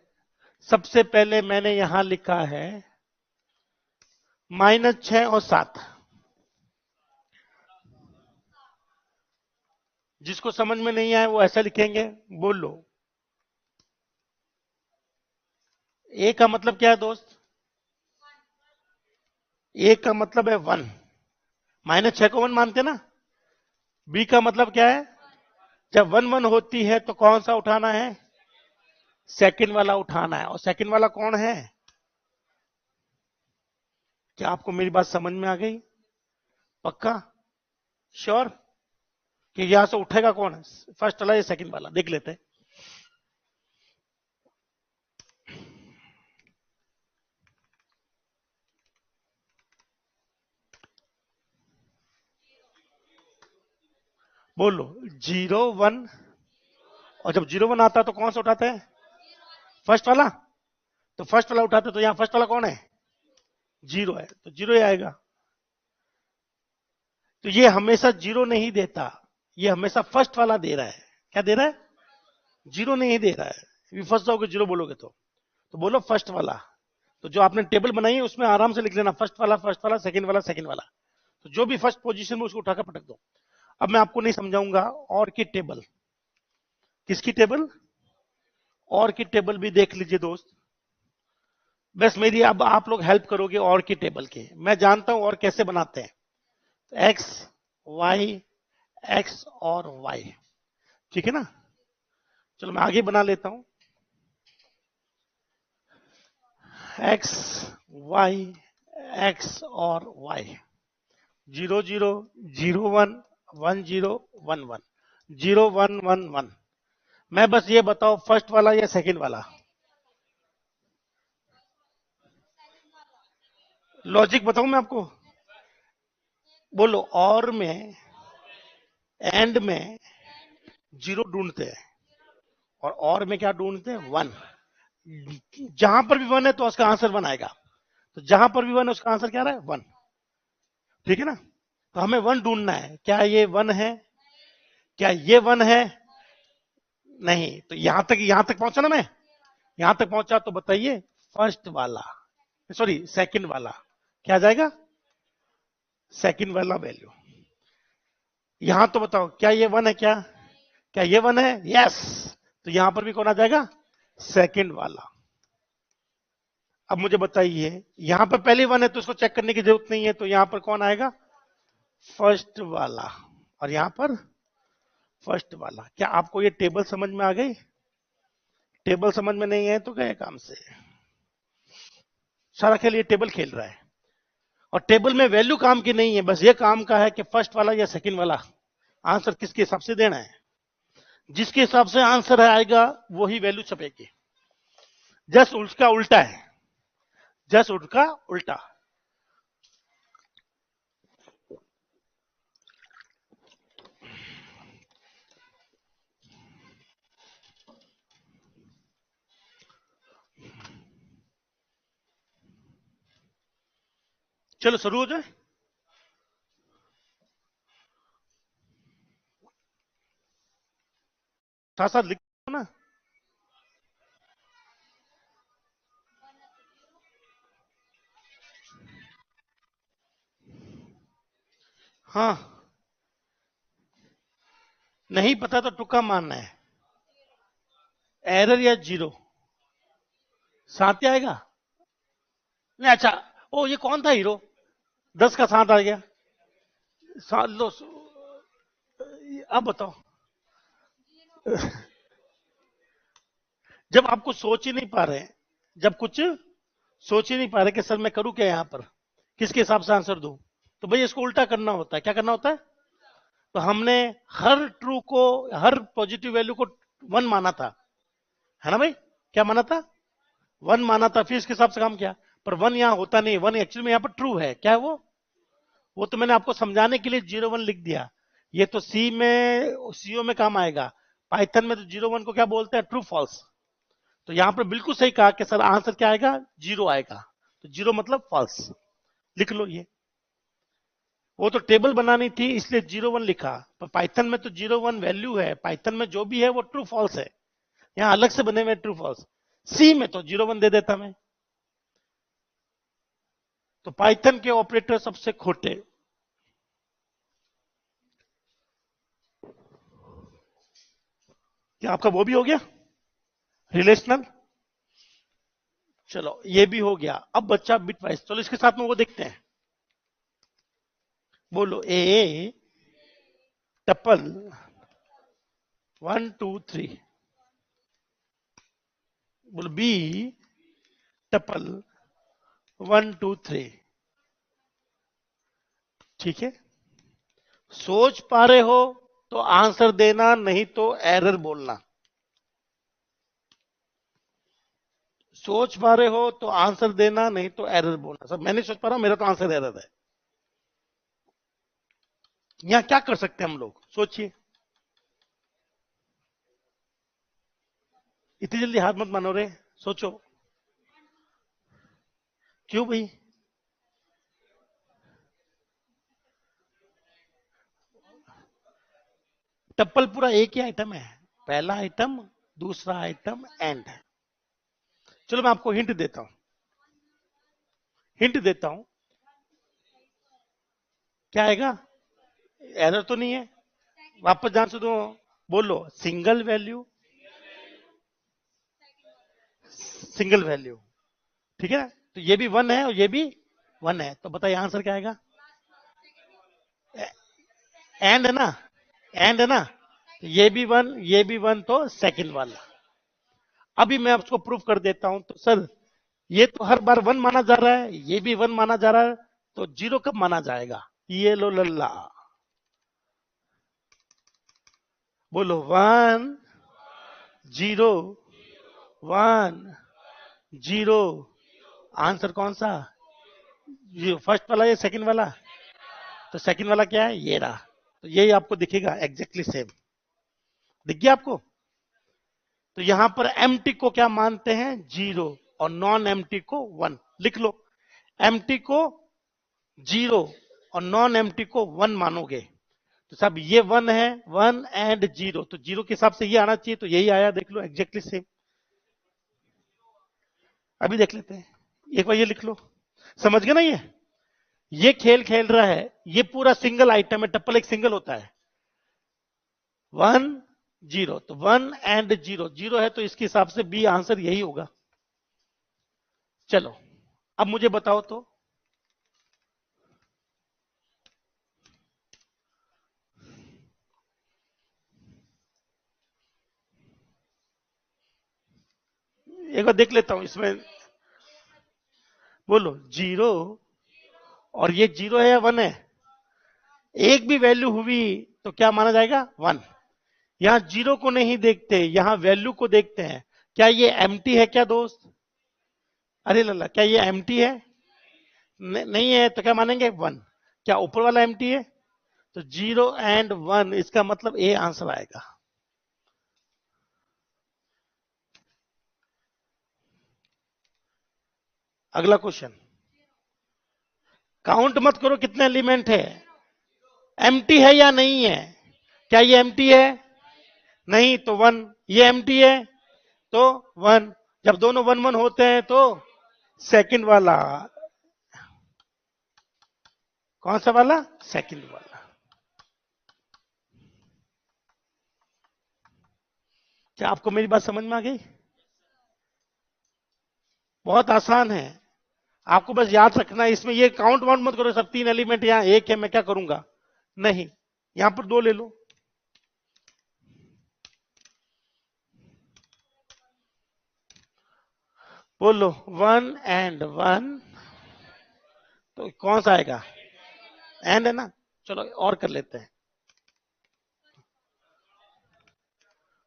सबसे पहले मैंने यहां लिखा है -6 और 7। जिसको समझ में नहीं आए वो ऐसा लिखेंगे, बोल लो। ए का मतलब क्या है दोस्त? ए का मतलब है 1, -6 को 1 मानते ना। बी का मतलब क्या है? जब 1 1 होती है तो कौन सा उठाना है? सेकंड वाला उठाना है। और सेकंड वाला कौन है? क्या आपको मेरी बात समझ में आ गई? पक्का? श्योर? कि यहां से उठेगा कौन? फर्स्ट वाला या सेकंड वाला? देख लेते हैं। बोलो 0 1। और जब 0 1 आता है तो कौन सा उठाते हैं? फर्स्ट वाला। तो फर्स्ट वाला उठाते तो यहां फर्स्ट वाला कौन है? 0 है, तो 0 ही आएगा। तो ये हमेशा 0 नहीं देता, ये हमेशा फर्स्ट वाला दे रहा है। क्या दे रहा है? 0 नहीं दे रहा है। फंस जाओगे 0 बोलोगे तो बोलो फर्स्ट वाला। तो जो आपने टेबल बनाई है उसमें आराम से लिख लेना फर्स्ट वाला, सेकंड वाला, सेकंड वाला। तो जो भी फर्स्ट पोजीशन में उसको उठाकर पटक दो। अब मैं आपको नहीं समझाऊंगा। और की टेबल, किसकी टेबल? और की टेबल भी देख लीजिए दोस्त। बस मेरी अब आप लोग हेल्प करोगे और की टेबल के। मैं जानता हूं और कैसे बनाते हैं। एक्स वाई, एक्स और वाई, ठीक है ना। चलो मैं आगे बना लेता हूं। एक्स वाई, एक्स और वाई, 0 0 0 1 1 0 1 1 0 1 1 1। मैं बस ये बताओ फर्स्ट वाला या सेकंड वाला? लॉजिक बताऊं मैं आपको? बोलो और में, एंड में 0 ढूंढते हैं और में क्या ढूंढते हैं? 1। जहां पर भी 1 है तो उसका आंसर 1 आएगा। तो जहां पर भी 1 है उसका आंसर क्या रहा है? 1, ठीक है ना। तो हमें 1 ढूंढना है। क्या ये 1 है? क्या ये 1 है? नहीं। तो यहां तक पहुंचा ना मैं। यहां तक पहुंचा तो बताइए फर्स्ट वाला, सॉरी सेकंड वाला क्या आ जाएगा? सेकंड वाला वैल्यू। यहां तो बताओ क्या ये 1 है? क्या ये 1 है? यस। तो यहां पर भी कौन आ जाएगा? सेकंड वाला। अब मुझे बताइए यहां पर पहले 1 है तो उसको चेक करने की जरूरत नहीं है, तो यहां पर कौन आएगा? फर्स्ट वाला। और यहां पर फर्स्ट वाला। क्या आपको ये टेबल समझ में आ गई? टेबल समझ में नहीं है तो गए काम से। सारा खेल ये टेबल खेल रहा है। और टेबल में वैल्यू काम की नहीं है, बस ये काम का है कि फर्स्ट वाला या सेकंड वाला आंसर किसके हिसाब से देना है। जिसके हिसाब से आंसर आएगा वही वैल्यू छपेगी। जस्ट उसका उल्टा है, जस्ट उसका उल्टा। चलो शुरू हो जाए। साथ साथ लिख ना। हाँ, नहीं पता तो तुक्का मारना है। एरर या 0 साथ ही आएगा। नहीं अच्छा, ओ ये कौन था हीरो? 10 का 7 आ गया। लो, अब बताओ। जब आप कुछ सोच ही नहीं पा रहे, जब कुछ सोच ही नहीं पा रहे कि सर मैं करूं क्या यहां पर, किसके हिसाब से आंसर दूं, तो भाई इसको उल्टा करना होता है। क्या करना होता है? तो हमने हर ट्रू को, हर पॉजिटिव वैल्यू को 1 माना था, है ना भाई? क्या माना था? 1 माना था, फिर इसके हिसाब से काम किया। पर 1 यहां होता नहीं, 1 एक्चुअली में यहां पर ट्रू है। क्या है वो तो मैंने आपको समझाने के लिए 0 1 लिख दिया। ये तो सी में, सीओ में काम आएगा। पाइथन में तो 0 1 को क्या बोलते हैं? True false. तो यहां पर बिल्कुल सही कहा कि सर आंसर क्या आएगा? 0 आएगा। तो 0 मतलब फॉल्स। लिख लो ये। वो तो टेबल बनानी थी इसलिए 0 1 लिखा, पर पाइथन में तो 0 1 वैल्यू है, पाइथन में जो भी है वो ट्रू फॉल्स है, यहां अलग से बने हुए ट्रू फॉल्स। सी में तो 0 1 दे देता मैं। तो पाइथन के ऑपरेटर सबसे खोटे। क्या आपका वो भी हो गया रिलेशनल? चलो ये भी हो गया, अब बच्चा बिट वाइज। चलो इसके साथ में वो देखते हैं। बोलो ए टपल 1 2 3। बोलो बी टपल 1 2 3। ठीक है, सोच पा रहे हो तो आंसर देना, नहीं तो एरर बोलना। सोच पा रहे हो तो आंसर देना, नहीं तो एरर बोलना। सब मैं नहीं सोच पा रहा हूं, मेरा तो आंसर एरर है। यहां क्या कर सकते हैं हम लोग, सोचिए। इतनी जल्दी हाथ मत मानो रे, सोचो। क्यों भाई? टप्पल पूरा एक ही आइटम है, पहला आइटम, दूसरा आइटम, एंड। चलो मैं आपको हिंट देता हूं, हिंट देता हूं। क्या आएगा? एरर तो नहीं है, वापस जान से दो। बोलो सिंगल वैल्यू, सिंगल वैल्यू। ठीक है ना? तो ये भी वन है और ये भी वन है, तो बताइए आंसर क्या आएगा? एंड है ना, एंड है ना, तो ये भी वन, ये भी वन, तो सेकंड वाला। अभी मैं आपको प्रूफ कर देता हूं। तो सर ये तो हर बार वन माना जा रहा है, ये भी वन माना जा रहा है, तो जीरो कब माना जाएगा? ये लो लल्ला। बोलो one zero, one zero. Answer कौन सा? ये फर्स्ट वाला या सेकंड वाला? तो सेकंड वाला क्या है? ये रहा। तो यही आपको दिखेगा एग्जैक्टली सेम। दिख गया आपको? तो यहां पर एमटी को क्या मानते हैं? जीरो। और नॉन एमटी को वन। लिख लो, एमटी को जीरो और नॉन एमटी को वन मानोगे, तो सब ये वन है, वन एंड जीरो, तो जीरो के हिसाब से ये आना चाहिए, तो यही आया। देख लो एग्जैक्टली सेम। अभी देख लेते हैं, एक बार ये लिख लो। समझ गए ना? ये खेल खेल रहा है, ये पूरा सिंगल आइटम है, टप्पल एक सिंगल होता है। वन जीरो, तो वन एंड जीरो, जीरो है, तो इसके हिसाब से बी आंसर यही होगा। चलो अब मुझे बताओ तो, एक बार देख लेता हूं इसमें। बोलो जीरो, और ये जीरो है या वन है? एक भी वैल्यू हुई तो क्या माना जाएगा? वन। यहां जीरो को नहीं देखते, यहां वैल्यू को देखते हैं। क्या ये एम्प्टी है क्या दोस्त? अरे लल्ला, क्या ये एम्प्टी है? नहीं है, तो क्या मानेंगे? वन। क्या ऊपर वाला एम्प्टी है? तो जीरो एंड वन, इसका मतलब ए आंसर आएगा। अगला क्वेश्चन, काउंट मत करो कितने एलिमेंट है, एम्प्टी है या नहीं है। क्या ये एम्प्टी है? नहीं, तो वन। ये एम्प्टी है तो वन। जब दोनों वन वन होते हैं तो सेकंड वाला। कौन सा वाला? सेकंड वाला। क्या आपको मेरी बात समझ में आ गई? बहुत आसान है, आपको बस याद रखना है। इसमें ये काउंट वाउंट मत करो, सब तीन एलिमेंट यहाँ एक है, मैं क्या करूंगा? नहीं, यहां पर दो ले लो। बोलो वन एंड वन, तो कौन सा आएगा? एंड है ना। चलो और कर लेते हैं।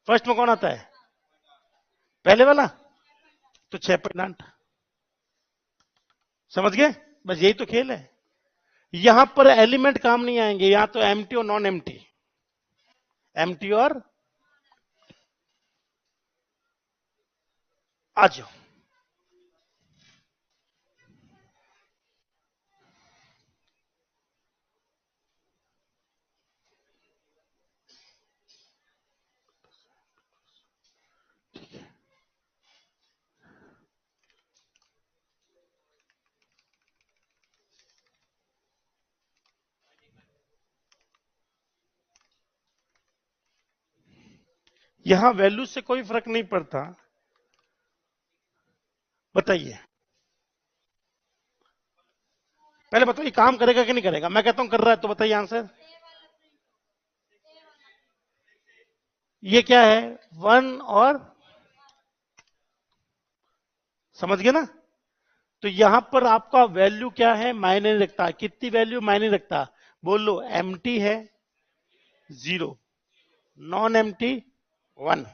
फर्स्ट में कौन आता है? पहले वाला, तो 6.8। समझ गए? बस यही तो खेल है। यहां पर एलिमेंट काम नहीं आएंगे, यहां तो एम्प्टी और नॉन एम्प्टी, एम्प्टी और। आ जाओ। यहां वैल्यू से कोई फर्क नहीं पड़ता। बताइए, पहले बताओ ये काम करेगा कि नहीं करेगा? मैं कहता हूं कर रहा है, तो बताइए आंसर। ये क्या है? 1 और समझ गए ना? तो यहां पर आपका वैल्यू क्या है मायने नहीं रखता। कितनी वैल्यू मायने नहीं रखता? बोलो, एम्प्टी है 0, नॉन एम्प्टी 1,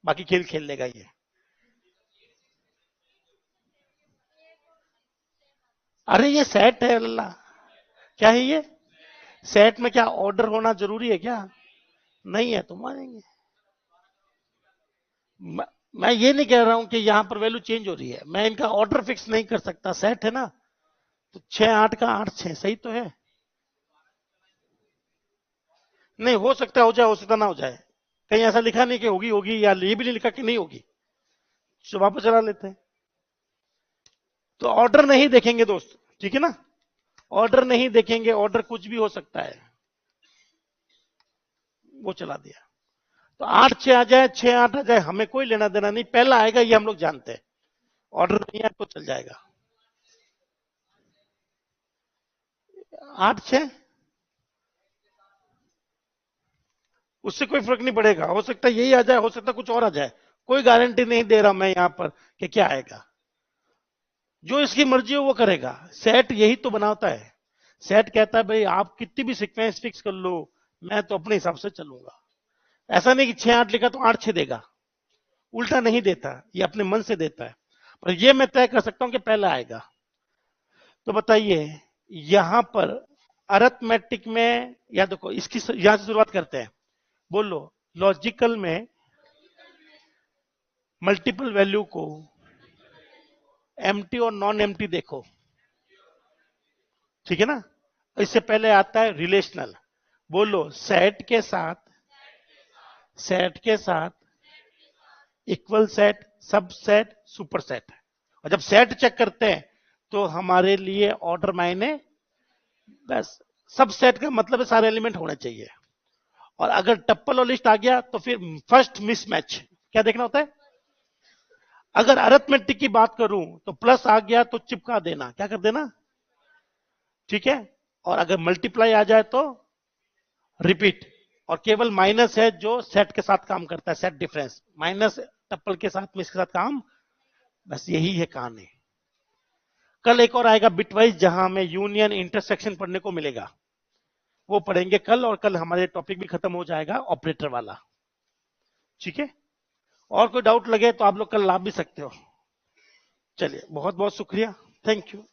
बाकी खेल खेल लेगा ये। अरे ये सेट है अल्लाह। क्या है ये? सेट में क्या ऑर्डर होना जरूरी है क्या? नहीं है तो मानेंगे। मैं मैं ये नहीं कह रहा हूं कि यहां पर वैल्यू चेंज हो रही है, मैं इनका ऑर्डर फिक्स नहीं कर सकता। सेट है ना, तो 6 8 का 8 6 सही तो है। नहीं, हो सकता है हो जाए, हो सकता ना हो जाए। कहीं ऐसा लिखा नहीं कि होगी होगी, या ये भी नहीं लिखा कि नहीं होगी, तो वापस चला लेते हैं। तो ऑर्डर नहीं देखेंगे दोस्त, ठीक है ना? ऑर्डर नहीं देखेंगे, ऑर्डर कुछ भी हो सकता है। वो चला दिया। तो 8 6 आ जाए, 6 8 आ जाए, हमें कोई लेना देना नहीं, पहला आएगा ये हम लोग जानते हैं। ऑर्डर नहीं है तो चल जाएगा। 8 6 उससे कोई फर्क नहीं पड़ेगा। हो सकता है यही आ जाए, हो सकता है कुछ और आ जाए। कोई गारंटी नहीं दे रहा मैं यहां पर कि क्या आएगा। जो इसकी मर्जी हो वो करेगा। सेट यही तो बनाता है। सेट कहता है भाई आप कितनी भी सीक्वेंस फिक्स कर लो, मैं तो अपने हिसाब से चलूंगा। ऐसा नहीं कि 6 8 लिखा तो 8 6 देगा, उल्टा नहीं देता, ये अपने मन से देता है। पर ये मैं तय कर सकता हूं कि पहला आएगा। तो बताइए, यहां पर अरिथमेटिक में, या देखो इसकी यहां से शुरुआत करते हैं। बोलो, लॉजिकल में मल्टीपल वैल्यू को एम्प्टी और नॉन एम्प्टी देखो, ठीक है ना? इससे पहले आता है रिलेशनल। बोलो, सेट के साथ इक्वल सेट, सब सेट, सुपर सेट। और जब सेट चेक करते हैं तो हमारे लिए ऑर्डर मायने, बस सब सेट का मतलब है सारे एलिमेंट होने चाहिए। और अगर टप्पल और लिस्ट आ गया तो फिर फर्स्ट मिसमैच क्या देखना होता है। अगर अरिथमेटिक की बात करूं तो प्लस आ गया तो चिपका देना, क्या कर देना, ठीक है? और अगर मल्टीप्लाई आ जाए तो रिपीट। और केवल माइनस है जो सेट के साथ काम करता है, सेट डिफरेंस माइनस टप्पल के साथ में इसके साथ काम। बस यही है कहानी। कल एक और आएगा बिटवाइज, जहां हमें यूनियन इंटरसेक्शन पढ़ने को मिलेगा, वो पढ़ेंगे कल। और कल हमारे टॉपिक भी खत्म हो जाएगा ऑपरेटर वाला, ठीक है? और कोई डाउट लगे तो आप लोग कल ला भी सकते हो। चलिए, बहुत बहुत शुक्रिया, थैंक यू।